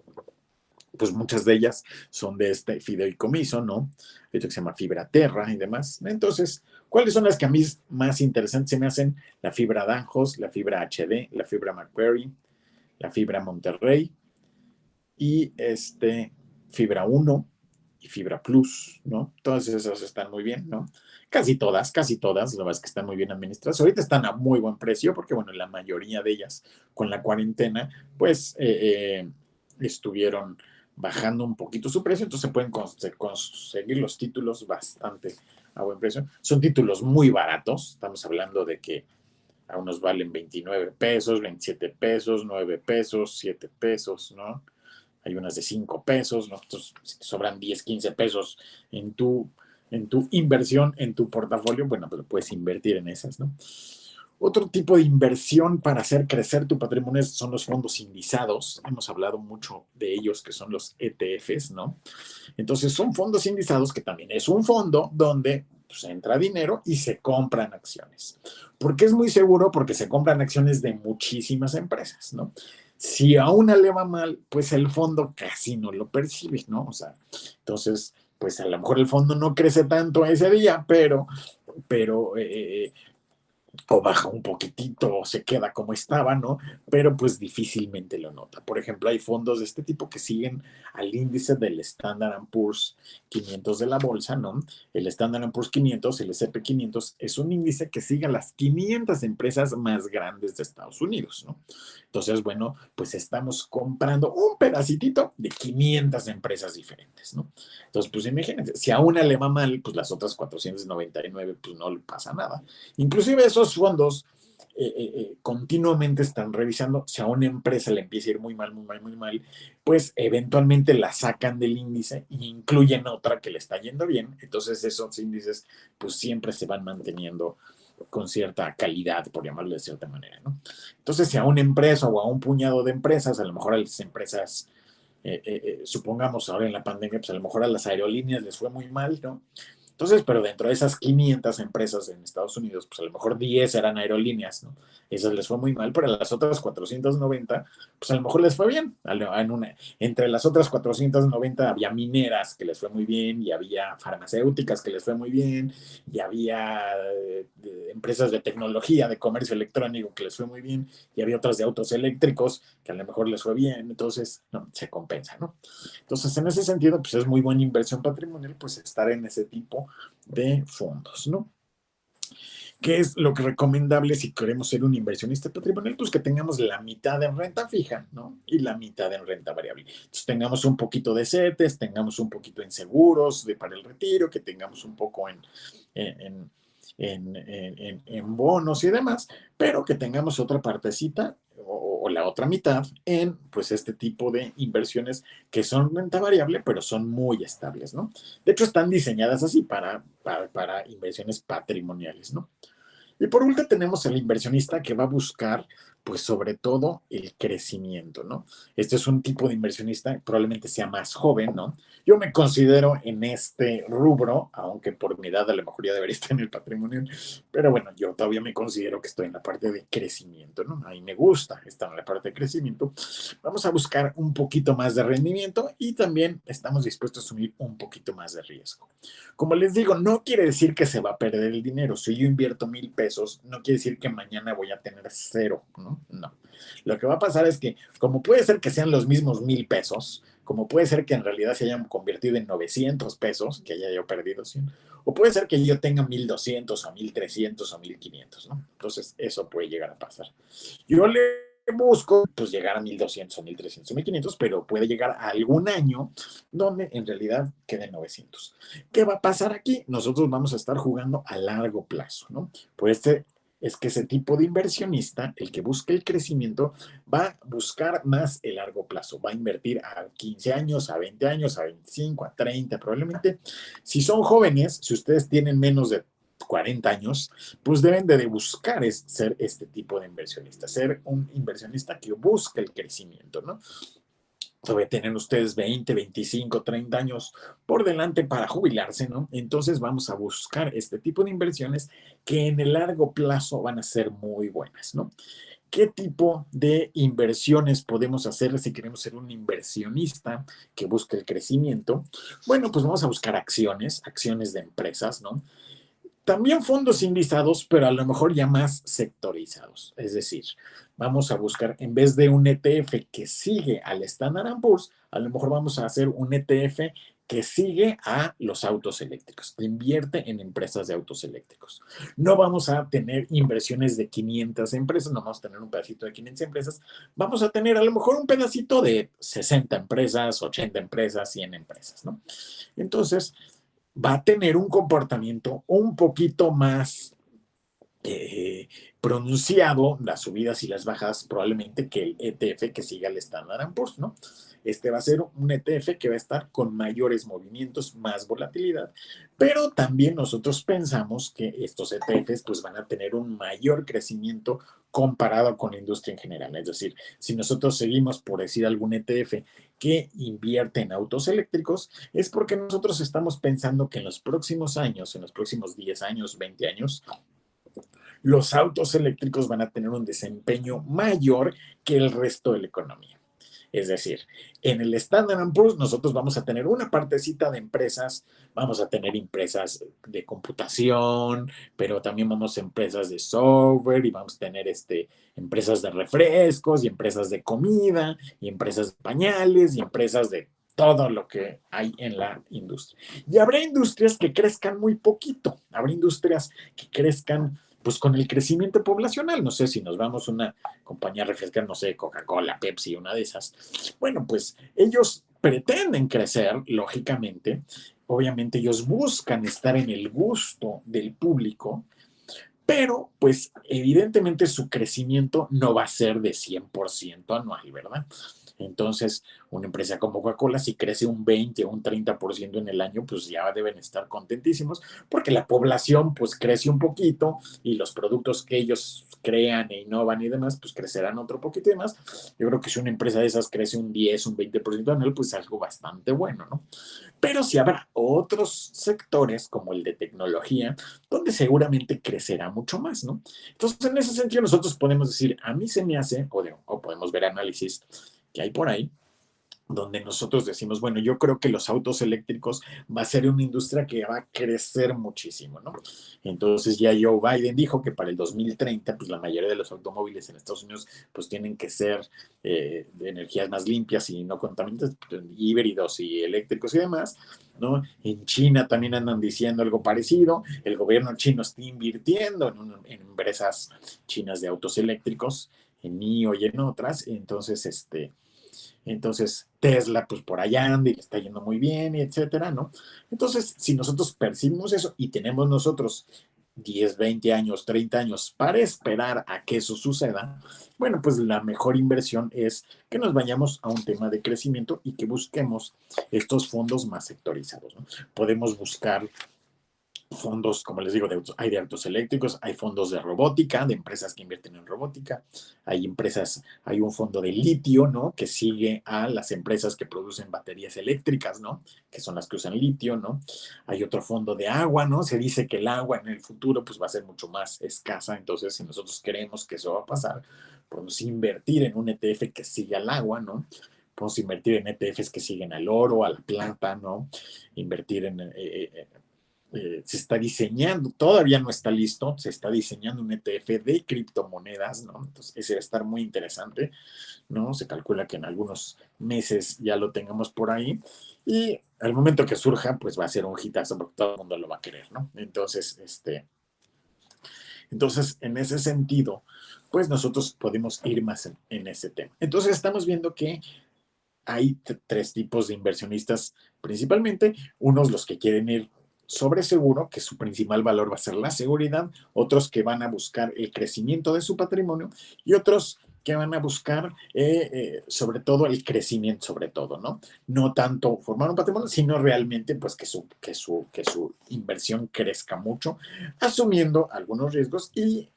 Speaker 1: pues muchas de ellas son de este fideicomiso, ¿no? De hecho, que se llama Fibra Terra y demás. Entonces, ¿cuáles son las que a mí más interesantes se me hacen? La fibra Danjos, la fibra HD, la fibra Macquarie, la fibra Monterrey y fibra 1 y fibra Plus, ¿no? Todas esas están muy bien, ¿no? Casi todas, la verdad es que están muy bien administradas. Ahorita están a muy buen precio porque, bueno, la mayoría de ellas con la cuarentena, pues estuvieron bajando un poquito su precio, entonces se pueden conseguir los títulos bastante a buen precio. Son títulos muy baratos, estamos hablando de que a unos valen 29 pesos, 27 pesos, 9 pesos, 7 pesos, ¿no? Hay unas de 5 pesos, ¿no? Entonces, si te sobran 10, 15 pesos en tu inversión, en tu portafolio, bueno, pues puedes invertir en esas, ¿no? Otro tipo de inversión para hacer crecer tu patrimonio son los fondos indizados. Hemos hablado mucho de ellos, que son los ETFs, ¿no? Entonces, son fondos indizados que también es un fondo donde pues, entra dinero y se compran acciones. ¿Por qué es muy seguro? Porque se compran acciones de muchísimas empresas, ¿no? Si a una le va mal, pues el fondo casi no lo percibe, ¿no? O sea, entonces, pues a lo mejor el fondo no crece tanto ese día, pero o baja un poquitito o se queda como estaba, ¿no? Pero pues difícilmente lo nota. Por ejemplo, hay fondos de este tipo que siguen al índice del Standard Poor's 500 de la bolsa, ¿no? El Standard Poor's 500, el S&P 500, es un índice que sigue a las 500 empresas más grandes de Estados Unidos, ¿no? Entonces, bueno, pues estamos comprando un pedacitito de 500 empresas diferentes, ¿no? Entonces, pues imagínense, si a una le va mal, pues las otras 499, pues no le pasa nada. Inclusive esos fondos continuamente están revisando si a una empresa le empieza a ir muy mal, muy mal, muy mal, pues eventualmente la sacan del índice e incluyen otra que le está yendo bien. Entonces esos índices pues siempre se van manteniendo con cierta calidad, por llamarlo de cierta manera, ¿no? Entonces, si a una empresa o a un puñado de empresas, a lo mejor a las empresas, supongamos ahora en la pandemia, pues a lo mejor a las aerolíneas les fue muy mal, ¿no? Entonces, pero dentro de esas 500 empresas en Estados Unidos, pues a lo mejor 10 eran aerolíneas, ¿no? Esas les fue muy mal, pero a las otras 490, pues a lo mejor les fue bien. Entre las otras 490 había mineras que les fue muy bien, y había farmacéuticas que les fue muy bien, y había empresas de tecnología, de comercio electrónico que les fue muy bien, y había otras de autos eléctricos que a lo mejor les fue bien. Entonces, no, se compensa, ¿no? Entonces, en ese sentido, pues es muy buena inversión patrimonial, pues estar en ese tipo de fondos, ¿no? ¿Qué es lo que recomendable si queremos ser un inversionista patrimonial? Pues que tengamos la mitad en renta fija, ¿no? Y la mitad en renta variable. Entonces tengamos un poquito de CETES, tengamos un poquito en seguros para el retiro, que tengamos un poco en, en bonos y demás, pero que tengamos otra partecita o la otra mitad en pues este tipo de inversiones que son renta variable, pero son muy estables, ¿no? De hecho, están diseñadas así para inversiones patrimoniales, ¿no? Y por último tenemos al inversionista que va a buscar, pues sobre todo, el crecimiento, ¿no? Este es un tipo de inversionista, probablemente sea más joven, ¿no? Yo me considero en este rubro, aunque por mi edad a lo mejor ya debería estar en el patrimonio, pero bueno, yo todavía me considero que estoy en la parte de crecimiento, ¿no? Ahí me gusta estar en la parte de crecimiento. Vamos a buscar un poquito más de rendimiento y también estamos dispuestos a asumir un poquito más de riesgo. Como les digo, no quiere decir que se va a perder el dinero. Si yo invierto 1,000 pesos, no quiere decir que mañana voy a tener cero, ¿no? No. Lo que va a pasar es que, como puede ser que sean los mismos 1,000 pesos, como puede ser que en realidad se hayan convertido en 900 pesos, que haya yo perdido 100, o puede ser que yo tenga 1,200 o 1,300 o 1,500, ¿no? Entonces, eso puede llegar a pasar. Yo le busco pues llegar a 1,200 o 1,300 o 1,500, pero puede llegar a algún año donde en realidad queden 900. ¿Qué va a pasar aquí? Nosotros vamos a estar jugando a largo plazo, ¿no? Pues es que ese tipo de inversionista, el que busca el crecimiento, va a buscar más el largo plazo, va a invertir a 15 años, a 20 años, a 25, a 30, probablemente. Si son jóvenes, si ustedes tienen menos de 40 años, pues deben de buscar ser este tipo de inversionista, ser un inversionista que busca el crecimiento, ¿no? todavía tienen ustedes 20, 25, 30 años por delante para jubilarse, ¿no? Entonces vamos a buscar este tipo de inversiones que en el largo plazo van a ser muy buenas, ¿no? ¿Qué tipo de inversiones podemos hacer si queremos ser un inversionista que busca el crecimiento? Bueno, pues vamos a buscar acciones, acciones de empresas, ¿no? También fondos indizados, pero a lo mejor ya más sectorizados. Es decir, vamos a buscar, en vez de un ETF que sigue al Standard Poor's, a lo mejor vamos a hacer un ETF que sigue a los autos eléctricos, que invierte en empresas de autos eléctricos. No vamos a tener inversiones de 500 empresas, no vamos a tener un pedacito de 500 empresas, vamos a tener a lo mejor un pedacito de 60 empresas, 80 empresas, 100 empresas, ¿no? Entonces, va a tener un comportamiento un poquito más eh, pronunciado, las subidas y las bajas, probablemente que el ETF que siga el Standard Poor's, ¿no? Este va a ser un ETF que va a estar con mayores movimientos, más volatilidad, pero también nosotros pensamos que estos ETFs pues van a tener un mayor crecimiento comparado con la industria en general. Es decir, si nosotros seguimos, por decir algún ETF que invierte en autos eléctricos, es porque nosotros estamos pensando que en los próximos años, en los próximos 10 años, 20 años, los autos eléctricos van a tener un desempeño mayor que el resto de la economía. Es decir, en el Standard Poor's nosotros vamos a tener una partecita de empresas, vamos a tener empresas de computación, pero también vamos a empresas de software y vamos a tener empresas de refrescos y empresas de comida y empresas de pañales y empresas de todo lo que hay en la industria. Y habrá industrias que crezcan muy poquito, habrá industrias que crezcan pues con el crecimiento poblacional. No sé si nos vamos a una compañía refrescante, no sé, Coca-Cola, Pepsi, una de esas. Bueno, pues ellos pretenden crecer, lógicamente. Obviamente ellos buscan estar en el gusto del público, pero pues evidentemente su crecimiento no va a ser de 100% anual, ¿verdad? Entonces, una empresa como Coca-Cola, si crece un 20 o un 30% en el año, pues ya deben estar contentísimos, porque la población pues crece un poquito y los productos que ellos crean e innovan y demás, pues crecerán otro poquito y demás. Yo creo que si una empresa de esas crece un 10, un 20% anual, pues es algo bastante bueno, ¿no? Pero sí habrá otros sectores, como el de tecnología, donde seguramente crecerá mucho más, ¿no? Entonces, en ese sentido, nosotros podemos decir, a mí se me hace, o podemos ver análisis que hay por ahí, donde nosotros decimos, bueno, yo creo que los autos eléctricos va a ser una industria que va a crecer muchísimo, ¿no? Entonces ya Joe Biden dijo que para el 2030, pues la mayoría de los automóviles en Estados Unidos, pues tienen que ser de energías más limpias y no contaminantes, híbridos y eléctricos y demás, ¿no? En China también andan diciendo algo parecido, el gobierno chino está invirtiendo en empresas chinas de autos eléctricos, en NIO y en otras, entonces, Tesla, pues por allá anda y le está yendo muy bien, y etcétera, ¿no? Entonces, si nosotros percibimos eso y tenemos nosotros 10, 20 años, 30 años para esperar a que eso suceda, bueno, pues la mejor inversión es que nos vayamos a un tema de crecimiento y que busquemos estos fondos más sectorizados, ¿no? Podemos buscar fondos, como les digo, hay de autos eléctricos, hay fondos de robótica, de empresas que invierten en robótica, hay un fondo de litio, ¿no? Que sigue a las empresas que producen baterías eléctricas, ¿no? Que son las que usan litio, ¿no? Hay otro fondo de agua, ¿no? Se dice que el agua en el futuro pues va a ser mucho más escasa, entonces si nosotros creemos que eso va a pasar, podemos invertir en un ETF que siga al agua, ¿no? Podemos invertir en ETFs que siguen al oro, a la plata, ¿no? Invertir se está diseñando, todavía no está listo, se está diseñando un ETF de criptomonedas, ¿no? Entonces, ese va a estar muy interesante, ¿no? Se calcula que en algunos meses ya lo tengamos por ahí y al momento que surja, pues va a ser un hitazo porque todo el mundo lo va a querer, ¿no? Entonces en ese sentido, pues nosotros podemos ir más en ese tema. Entonces, estamos viendo que hay tres tipos de inversionistas principalmente, unos los que quieren ir sobre seguro, que su principal valor va a ser la seguridad, otros que van a buscar el crecimiento de su patrimonio y otros que van a buscar sobre todo el crecimiento, sobre todo, ¿no? No tanto formar un patrimonio, sino realmente pues que su inversión crezca mucho, asumiendo algunos riesgos y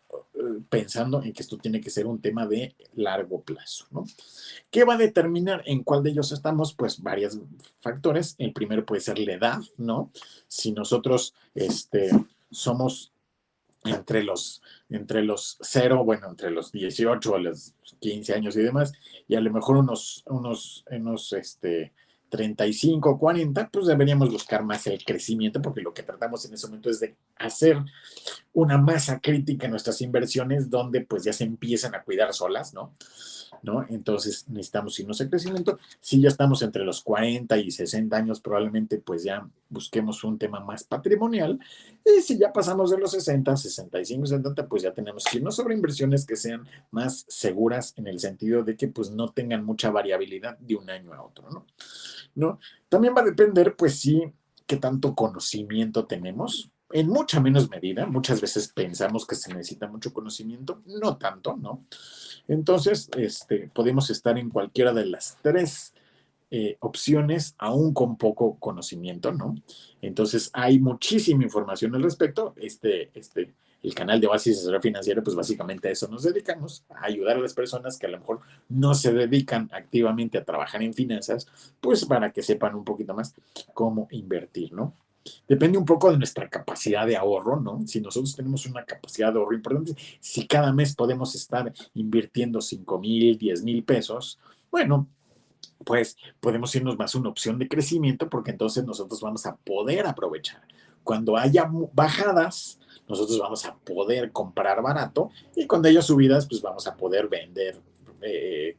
Speaker 1: pensando en que esto tiene que ser un tema de largo plazo, ¿no? ¿Qué va a determinar en cuál de ellos estamos? Pues varios factores. El primero puede ser la edad, ¿no? Si nosotros somos entre los 0, bueno, entre los 18 a los 15 años y demás, y a lo mejor unos 35 o 40, pues deberíamos buscar más el crecimiento, porque lo que tratamos en ese momento es de hacer una masa crítica en nuestras inversiones donde pues ya se empiezan a cuidar solas, ¿no? Entonces necesitamos irnos a crecimiento. Si ya estamos entre los 40 y 60 años, probablemente pues ya busquemos un tema más patrimonial. Y si ya pasamos de los 60, 65, 70, pues ya tenemos que irnos sobre inversiones que sean más seguras en el sentido de que pues no tengan mucha variabilidad de un año a otro, ¿no? También va a depender pues sí qué tanto conocimiento tenemos. En mucha menos medida, muchas veces pensamos que se necesita mucho conocimiento, no tanto, ¿no? Entonces, podemos estar en cualquiera de las tres opciones, aún con poco conocimiento, ¿no? Entonces, hay muchísima información al respecto. El canal de Oasis Asesoría Financiera, pues básicamente a eso nos dedicamos, a ayudar a las personas que a lo mejor no se dedican activamente a trabajar en finanzas, pues para que sepan un poquito más cómo invertir, ¿no? Depende un poco de nuestra capacidad de ahorro, ¿no? Si nosotros tenemos una capacidad de ahorro importante, si cada mes podemos estar invirtiendo 5,000, 10,000 pesos, bueno, pues podemos irnos más a una opción de crecimiento, porque entonces nosotros vamos a poder aprovechar. Cuando haya bajadas, nosotros vamos a poder comprar barato, y cuando haya subidas, pues vamos a poder vender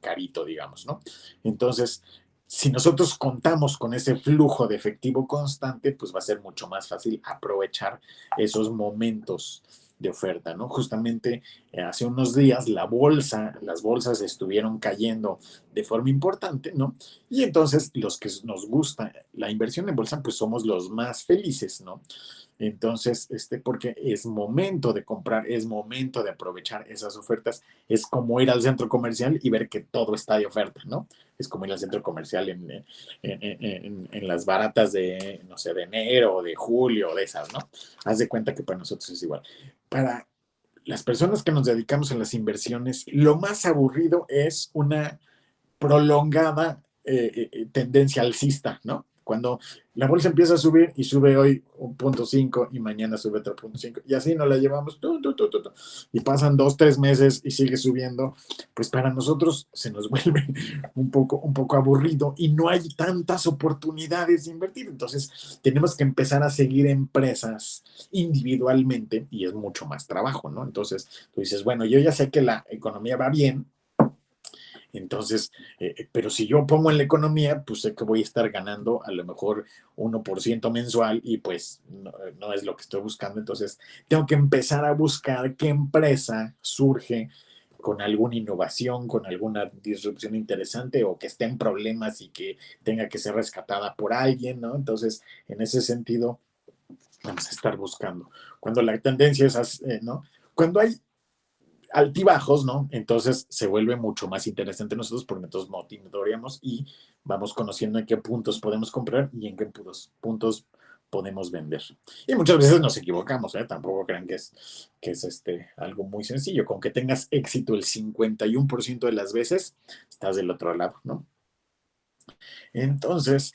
Speaker 1: carito, digamos, ¿no? Entonces, si nosotros contamos con ese flujo de efectivo constante, pues va a ser mucho más fácil aprovechar esos momentos de oferta, ¿no? Justamente hace unos días las bolsas estuvieron cayendo de forma importante, ¿no? Y entonces los que nos gusta la inversión en bolsa, pues somos los más felices, ¿no? Entonces, porque es momento de comprar, es momento de aprovechar esas ofertas. Es como ir al centro comercial y ver que todo está de oferta, ¿no? Es como ir al centro comercial en las baratas de, no sé, de enero, de julio, de esas, ¿no? Haz de cuenta que para nosotros es igual. Para las personas que nos dedicamos a las inversiones, lo más aburrido es una prolongada tendencia alcista, ¿no? Cuando la bolsa empieza a subir y sube hoy 1,5 y mañana sube otro 0,5 y así nos la llevamos y pasan 2, 3 meses y sigue subiendo, pues para nosotros se nos vuelve un poco aburrido y no hay tantas oportunidades de invertir. Entonces tenemos que empezar a seguir empresas individualmente y es mucho más trabajo, ¿no? Entonces tú dices, bueno, yo ya sé que la economía va bien. Entonces, pero si yo pongo en la economía, pues sé que voy a estar ganando a lo mejor 1% mensual y pues no es lo que estoy buscando. Entonces, tengo que empezar a buscar qué empresa surge con alguna innovación, con alguna disrupción interesante o que esté en problemas y que tenga que ser rescatada por alguien, ¿no? Entonces, en ese sentido, vamos a estar buscando. Cuando la tendencia es, ¿no? Cuando hay altibajos, ¿no? Entonces se vuelve mucho más interesante nosotros porque nosotros monitoreamos y vamos conociendo en qué puntos podemos comprar y en qué puntos podemos vender. Y muchas veces nos equivocamos, ¿eh? Tampoco crean que es algo muy sencillo. Con que tengas éxito el 51% de las veces, estás del otro lado, ¿no? Entonces,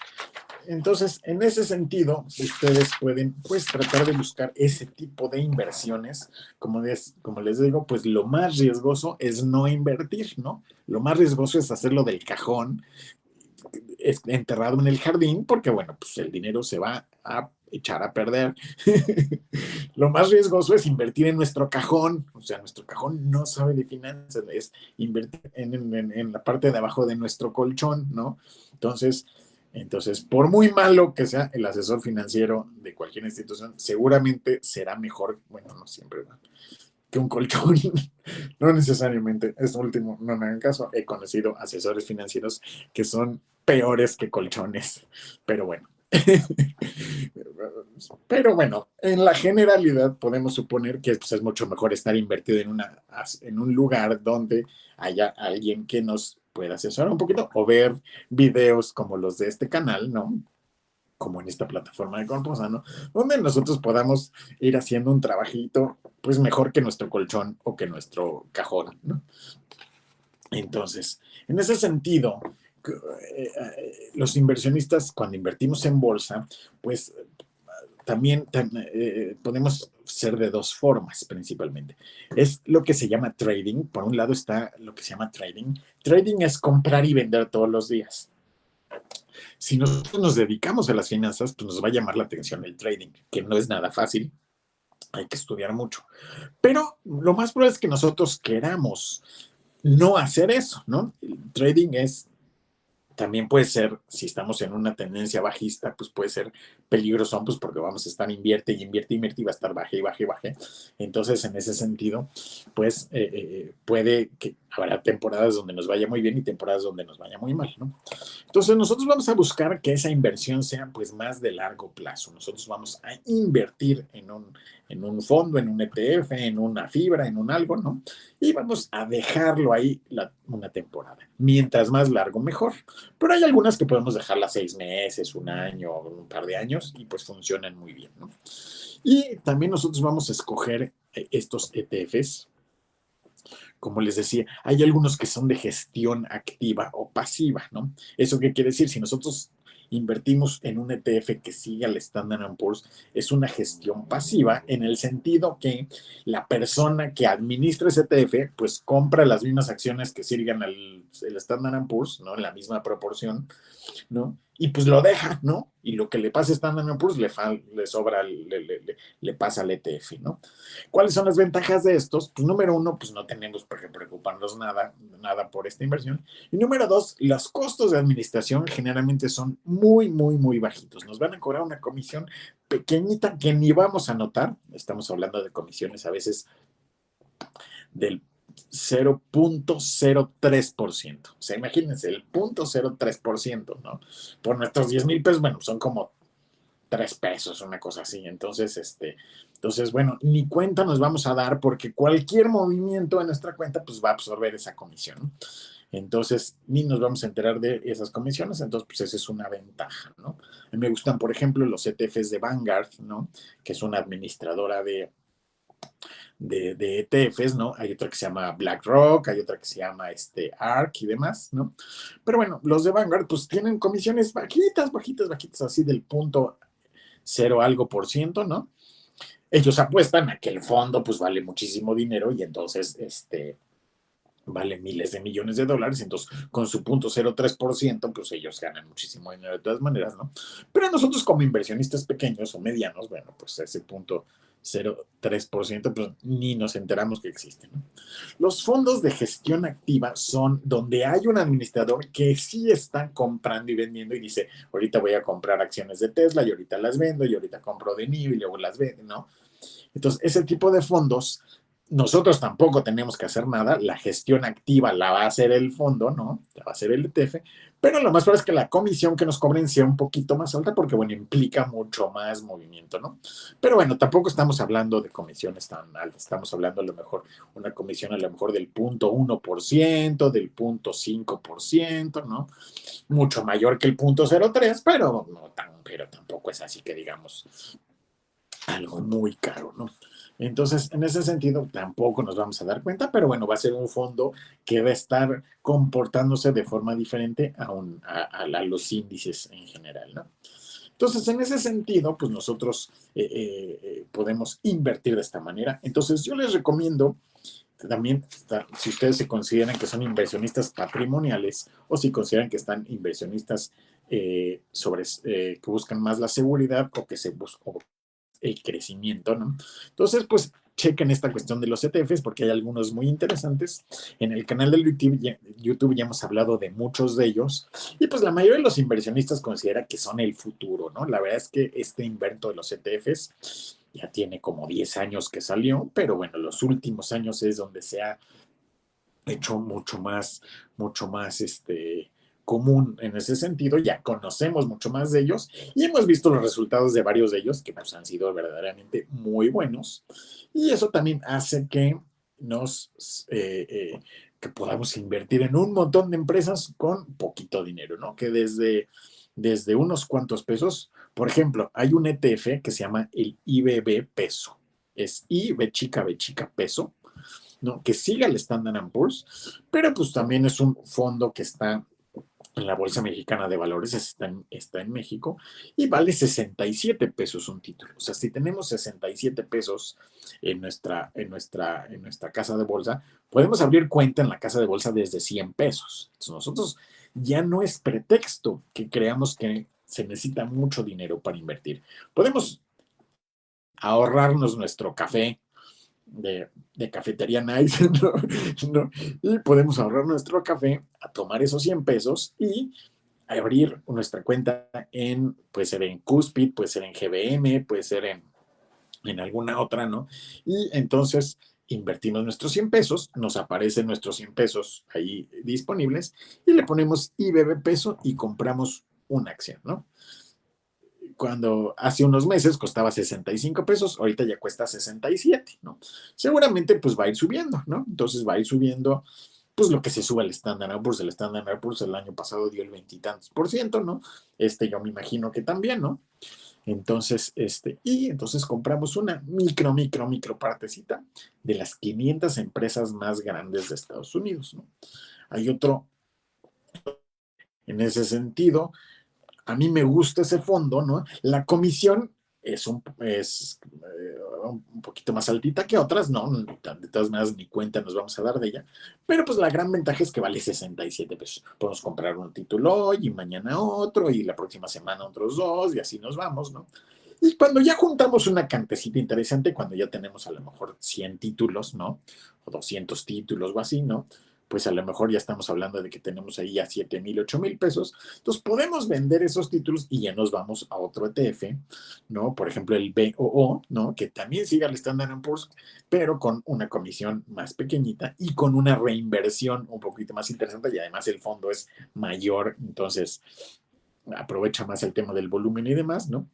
Speaker 1: en ese sentido, ustedes pueden pues tratar de buscar ese tipo de inversiones. Como les digo, pues lo más riesgoso es no invertir, ¿no? Lo más riesgoso es hacerlo del cajón, enterrado en el jardín, porque bueno, pues el dinero se va a echar a perder. Lo más riesgoso es invertir en nuestro cajón, o sea, nuestro cajón no sabe de finanzas, es invertir en la parte de abajo de nuestro colchón, ¿no? Entonces, por muy malo que sea el asesor financiero de cualquier institución, seguramente será mejor, bueno, no siempre, ¿no?, que un colchón. No necesariamente, es último, no me hagan caso. He conocido asesores financieros que son peores que colchones, pero bueno. Pero bueno, en la generalidad podemos suponer que pues, es mucho mejor estar invertido en un lugar donde haya alguien que nos pueda asesorar un poquito o ver videos como los de este canal, ¿no? como en esta plataforma de Corposano, donde nosotros podamos ir haciendo un trabajito, pues mejor que nuestro colchón o que nuestro cajón, ¿no? Entonces, en ese sentido, los inversionistas, cuando invertimos en bolsa, pues también podemos ser de dos formas principalmente. Es lo que se llama trading. Por un lado está lo que se llama trading. Trading es comprar y vender todos los días. Si nosotros nos dedicamos a las finanzas, pues nos va a llamar la atención el trading, que no es nada fácil, hay que estudiar mucho. Pero lo más probable es que nosotros queramos no hacer eso, ¿no? El trading es también puede ser, si estamos en una tendencia bajista, pues puede ser peligroso, pues porque vamos a estar invierte y va a estar baje y baje y baje. Entonces, en ese sentido, pues puede que habrá temporadas donde nos vaya muy bien y temporadas donde nos vaya muy mal, ¿no? Entonces, nosotros vamos a buscar que esa inversión sea pues más de largo plazo. Nosotros vamos a invertir en un fondo, en un ETF, en una fibra, en un algo, ¿no? Y vamos a dejarlo ahí una temporada. Mientras más largo, mejor. Pero hay algunas que podemos dejarlas 6 meses, un año, un par de años y pues funcionan muy bien, ¿no? Y también nosotros vamos a escoger estos ETFs. Como les decía, hay algunos que son de gestión activa o pasiva, ¿no? ¿Eso qué quiere decir? Si nosotros invertimos en un ETF que sigue al Standard Poor's, es una gestión pasiva en el sentido que la persona que administra ese ETF, pues compra las mismas acciones que sigan el Standard Poor's, ¿no? En la misma proporción, ¿no? Y pues lo deja, ¿no? Y lo que le pasa a Standard Poor's le sobra, le pasa al ETF, ¿no? ¿Cuáles son las ventajas de estos? Pues número uno, pues no tenemos por qué preocuparnos nada por esta inversión. Y número dos, los costos de administración generalmente son muy bajitos. Nos van a cobrar una comisión pequeñita que ni vamos a notar. Estamos hablando de comisiones a veces del 0.03%. O sea, imagínense, el 0.03%, ¿no? Por nuestros 10,000 pesos, bueno, son como 3 pesos, una cosa así. Entonces, bueno, ni cuenta nos vamos a dar porque cualquier movimiento en nuestra cuenta, pues va a absorber esa comisión. Entonces, ni nos vamos a enterar de esas comisiones, entonces, pues esa es una ventaja, ¿no? A mí me gustan, por ejemplo, los ETFs de Vanguard, ¿no? Que es una administradora de ETFs, ¿no? Hay otra que se llama BlackRock, hay otra que se llama ARK y demás, ¿no? Pero bueno, los de Vanguard pues tienen comisiones bajitas, así del punto cero algo por ciento, ¿no? Ellos apuestan a que el fondo pues vale muchísimo dinero y entonces vale miles de millones de dólares, entonces con su punto 0.03%, pues ellos ganan muchísimo dinero de todas maneras, ¿no? Pero nosotros como inversionistas pequeños o medianos, bueno, pues ese punto 0.3%, pues ni nos enteramos que existen, ¿no? Los fondos de gestión activa son donde hay un administrador que sí está comprando y vendiendo y dice, ahorita voy a comprar acciones de Tesla y ahorita las vendo y ahorita compro de NIO y luego las vendo, ¿no? Entonces, ese tipo de fondos, nosotros tampoco tenemos que hacer nada, la gestión activa la va a hacer el fondo, ¿no? La va a hacer el ETF, pero lo más probable es que la comisión que nos cobren sea un poquito más alta porque, bueno, implica mucho más movimiento, ¿no? Pero bueno, tampoco estamos hablando de comisiones tan altas, estamos hablando a lo mejor una comisión a lo mejor del 0.1%, del 0.5%, ¿no? Mucho mayor que el 0.03, pero, no pero tampoco es así que digamos algo muy caro, ¿no? Entonces, en ese sentido, tampoco nos vamos a dar cuenta, pero bueno, va a ser un fondo que va a estar comportándose de forma diferente a los índices en general, ¿no? Entonces, en ese sentido, pues nosotros podemos invertir de esta manera. Entonces, yo les recomiendo también, si ustedes se consideran que son inversionistas patrimoniales o si consideran que están inversionistas que buscan más la seguridad o que se buscan el crecimiento, ¿no? Entonces, pues chequen esta cuestión de los ETFs porque hay algunos muy interesantes. En el canal de YouTube ya hemos hablado de muchos de ellos y pues la mayoría de los inversionistas considera que son el futuro, ¿no? La verdad es que este invento de los ETFs ya tiene como 10 años que salió, pero bueno, los últimos años es donde se ha hecho mucho más común en ese sentido, ya conocemos mucho más de ellos y hemos visto los resultados de varios de ellos que pues, han sido verdaderamente muy buenos y eso también hace que nos que podamos invertir en un montón de empresas con poquito dinero, ¿no? Que desde unos cuantos pesos Por ejemplo, hay un ETF que se llama el IBB peso. Es B chica peso, ¿no? Que sigue al Standard Poor's, pero pues también es un fondo que está en la Bolsa Mexicana de Valores, está en México, y vale 67 pesos un título. O sea, si tenemos 67 pesos en nuestra casa de bolsa, podemos abrir cuenta en la casa de bolsa desde 100 pesos. Entonces, nosotros ya no es pretexto que creamos que se necesita mucho dinero para invertir. Podemos ahorrarnos nuestro café de cafetería nice, ¿no? ¿No? Y podemos ahorrar nuestro café a tomar esos 100 pesos y abrir nuestra cuenta puede ser en Cuspid, puede ser en GBM, puede ser en alguna otra, ¿no? Y entonces invertimos nuestros 100 pesos, nos aparecen nuestros 100 pesos ahí disponibles y le ponemos IBB peso y compramos una acción, ¿no? Cuando hace unos meses costaba 65 pesos, ahorita ya cuesta 67, ¿no? Seguramente pues va a ir subiendo, ¿no? Entonces va a ir subiendo pues lo que se sube al Standard Poor's. El Standard Poor's el año pasado dio el veintitantos por ciento, ¿no? Yo me imagino que también, ¿no? Entonces, y entonces compramos una micro partecita de las 500 empresas más grandes de Estados Unidos, ¿no? Hay otro, en ese sentido, a mí me gusta ese fondo, ¿no? La comisión es un poquito más altita que otras, ¿no? De todas maneras, ni cuenta nos vamos a dar de ella. Pero pues la gran ventaja es que vale 67 pesos. Podemos comprar un título hoy y mañana otro y la próxima semana otros dos y así nos vamos, ¿no? Y cuando ya juntamos una cantecita interesante, cuando ya tenemos a lo mejor 100 títulos, ¿no? O 200 títulos o así, ¿no? Pues a lo mejor ya estamos hablando de que tenemos ahí a 7,000, 8,000 pesos. Entonces podemos vender esos títulos y ya nos vamos a otro ETF, ¿no? Por ejemplo, el BOO, ¿no? Que también sigue al Standard Poor's, pero con una comisión más pequeñita y con una reinversión un poquito más interesante y además el fondo es mayor, entonces aprovecha más el tema del volumen y demás, ¿no?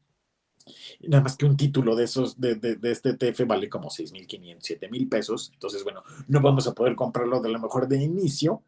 Speaker 1: Nada más que un título de esos, de este ETF vale como 6,500, 7,000 pesos. Entonces, bueno, no vamos a poder comprarlo de lo mejor de inicio,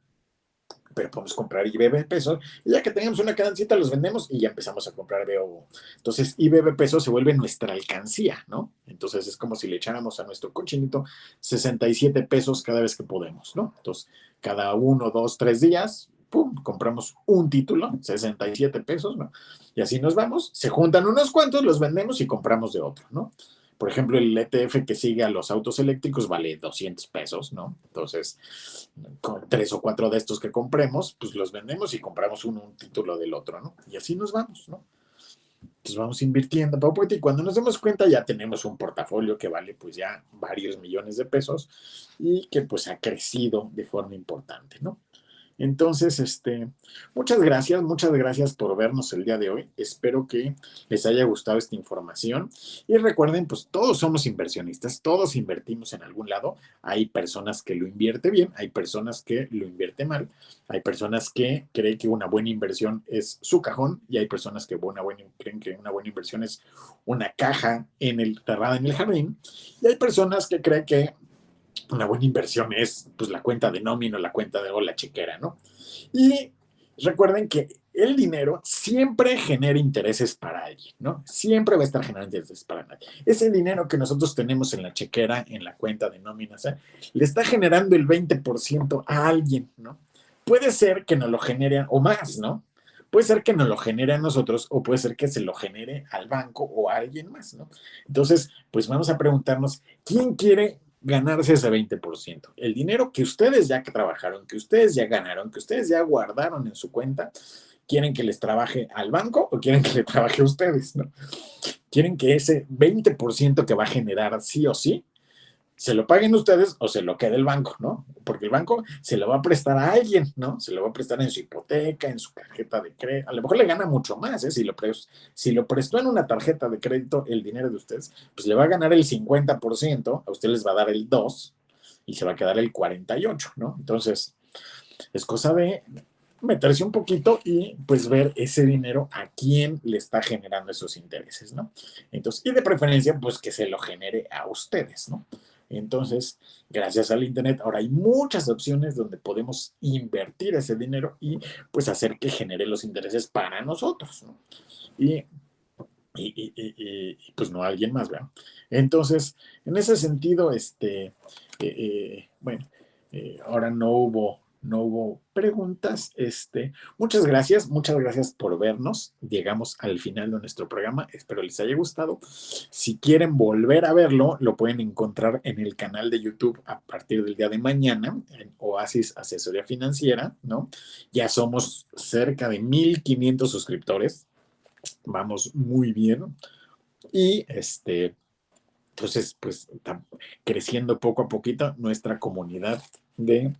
Speaker 1: pero podemos comprar IBB pesos. Y ya que tengamos una ganancita, los vendemos y ya empezamos a comprar BO. Entonces, IBB pesos se vuelve nuestra alcancía, ¿no? Entonces, es como si le echáramos a nuestro cochinito 67 pesos cada vez que podemos, ¿no? Entonces, cada 1, 2, 3 días, pum, compramos un título, 67 pesos, ¿no? Y así nos vamos, se juntan unos cuantos, los vendemos y compramos de otro, ¿no? Por ejemplo, el ETF que sigue a los autos eléctricos vale 200 pesos, ¿no? Entonces, con 3 o 4 de estos que compremos, pues los vendemos y compramos un título del otro, ¿no? Y así nos vamos, ¿no? Entonces vamos invirtiendo poco a poco y cuando nos demos cuenta ya tenemos un portafolio que vale pues ya varios millones de pesos y que pues ha crecido de forma importante, ¿no? Entonces, muchas gracias por vernos el día de hoy. Espero que les haya gustado esta información. Y recuerden, pues todos somos inversionistas, todos invertimos en algún lado. Hay personas que lo invierten bien, hay personas que lo invierten mal, hay personas que creen que una buena inversión es su cajón y hay personas que creen que una buena inversión es una caja enterrada en el jardín. Y hay personas que creen que una buena inversión es pues la cuenta de nómina, la cuenta de o la chequera, ¿no? Y recuerden que el dinero siempre genera intereses para alguien, ¿no? Siempre va a estar generando intereses para nadie. Ese dinero que nosotros tenemos en la chequera, en la cuenta de nóminas, le está generando el 20% a alguien, ¿no? Puede ser que nos lo genere o más, ¿no? Puede ser que nos lo genere a nosotros o puede ser que se lo genere al banco o a alguien más, ¿no? Entonces, pues vamos a preguntarnos, ¿quién quiere ganarse ese 20%? El dinero que ustedes ya trabajaron, que ustedes ya ganaron, que ustedes ya guardaron en su cuenta, ¿quieren que les trabaje al banco o quieren que le trabaje a ustedes, ¿no? ¿Quieren que ese 20% que va a generar sí o sí se lo paguen ustedes o se lo quede el banco, ¿no? Porque el banco se lo va a prestar a alguien, ¿no? Se lo va a prestar en su hipoteca, en su tarjeta de crédito. A lo mejor le gana mucho más, ¿eh? Si lo prestó en una tarjeta de crédito el dinero de ustedes, pues le va a ganar el 50%, a ustedes les va a dar el 2% y se va a quedar el 48%, ¿no? Entonces, es cosa de meterse un poquito y pues ver ese dinero a quién le está generando esos intereses, ¿no? Entonces, y de preferencia, pues que se lo genere a ustedes, ¿no? Entonces, gracias al Internet, ahora hay muchas opciones donde podemos invertir ese dinero y pues hacer que genere los intereses para nosotros, ¿no? Y pues no alguien más, ¿verdad? Entonces, en ese sentido, bueno, ahora no hubo preguntas. Muchas gracias por vernos. Llegamos al final de nuestro programa. Espero les haya gustado. Si quieren volver a verlo, lo pueden encontrar en el canal de YouTube a partir del día de mañana, en Oasis Asesoría Financiera, ¿no? Ya somos cerca de 1,500 suscriptores. Vamos muy bien. Y entonces, pues creciendo poco a poquito nuestra comunidad de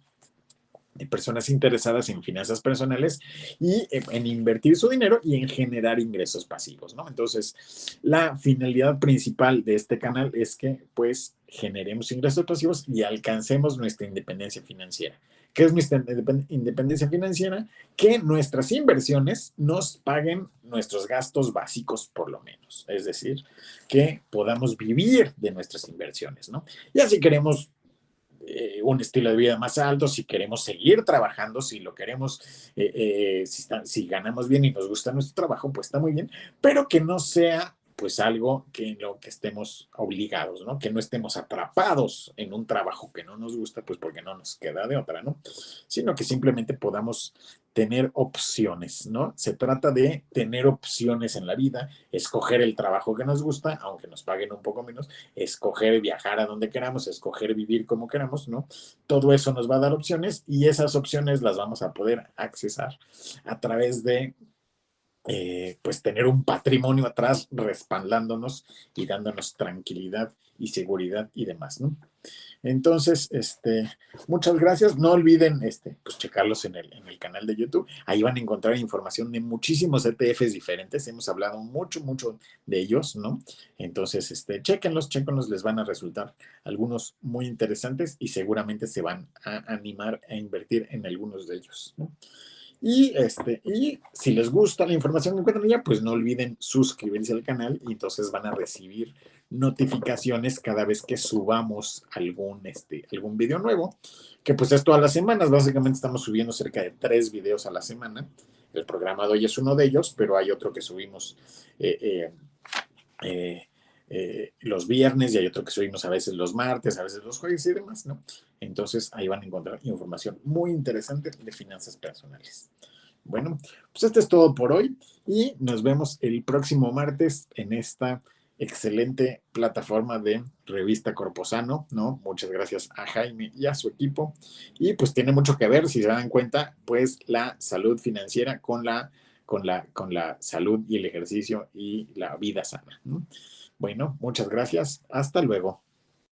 Speaker 1: personas interesadas en finanzas personales y en invertir su dinero y en generar ingresos pasivos, ¿no? Entonces, la finalidad principal de este canal es que, pues, generemos ingresos pasivos y alcancemos nuestra independencia financiera. ¿Qué es nuestra independencia financiera? Que nuestras inversiones nos paguen nuestros gastos básicos por lo menos. Es decir, que podamos vivir de nuestras inversiones, ¿no? Y así queremos un estilo de vida más alto, si queremos seguir trabajando, si lo queremos, si ganamos bien y nos gusta nuestro trabajo, pues está muy bien, pero que no sea pues algo que en lo que estemos obligados, ¿no? Que no estemos atrapados en un trabajo que no nos gusta, pues porque no nos queda de otra, ¿no? Sino que simplemente podamos tener opciones, ¿no? Se trata de tener opciones en la vida, escoger el trabajo que nos gusta, aunque nos paguen un poco menos, escoger viajar a donde queramos, escoger vivir como queramos, ¿no? Todo eso nos va a dar opciones y esas opciones las vamos a poder accesar a través de pues tener un patrimonio atrás respaldándonos y dándonos tranquilidad y seguridad y demás, ¿no? Entonces, muchas gracias. No olviden, pues checarlos en el canal de YouTube. Ahí van a encontrar información de muchísimos ETFs diferentes. Hemos hablado mucho de ellos, ¿no? Entonces, chéquenlos, les van a resultar algunos muy interesantes y seguramente se van a animar a invertir en algunos de ellos, ¿no? Y si les gusta la información que encuentran allá, pues no olviden suscribirse al canal y entonces van a recibir notificaciones cada vez que subamos algún video nuevo, que pues es todas las semanas. Básicamente estamos subiendo cerca de 3 videos a la semana. El programa de hoy es uno de ellos, pero hay otro que subimos eh, eh, los viernes y hay otro que subimos a veces los martes, a veces los jueves y demás, ¿no? Entonces ahí van a encontrar información muy interesante de finanzas personales. Bueno, pues esto es todo por hoy y nos vemos el próximo martes en esta excelente plataforma de Revista Corposano, ¿no? Muchas gracias a Jaime y a su equipo. Y pues tiene mucho que ver, si se dan cuenta, pues la salud financiera con la salud y el ejercicio y la vida sana, ¿no? Bueno, muchas gracias. Hasta luego.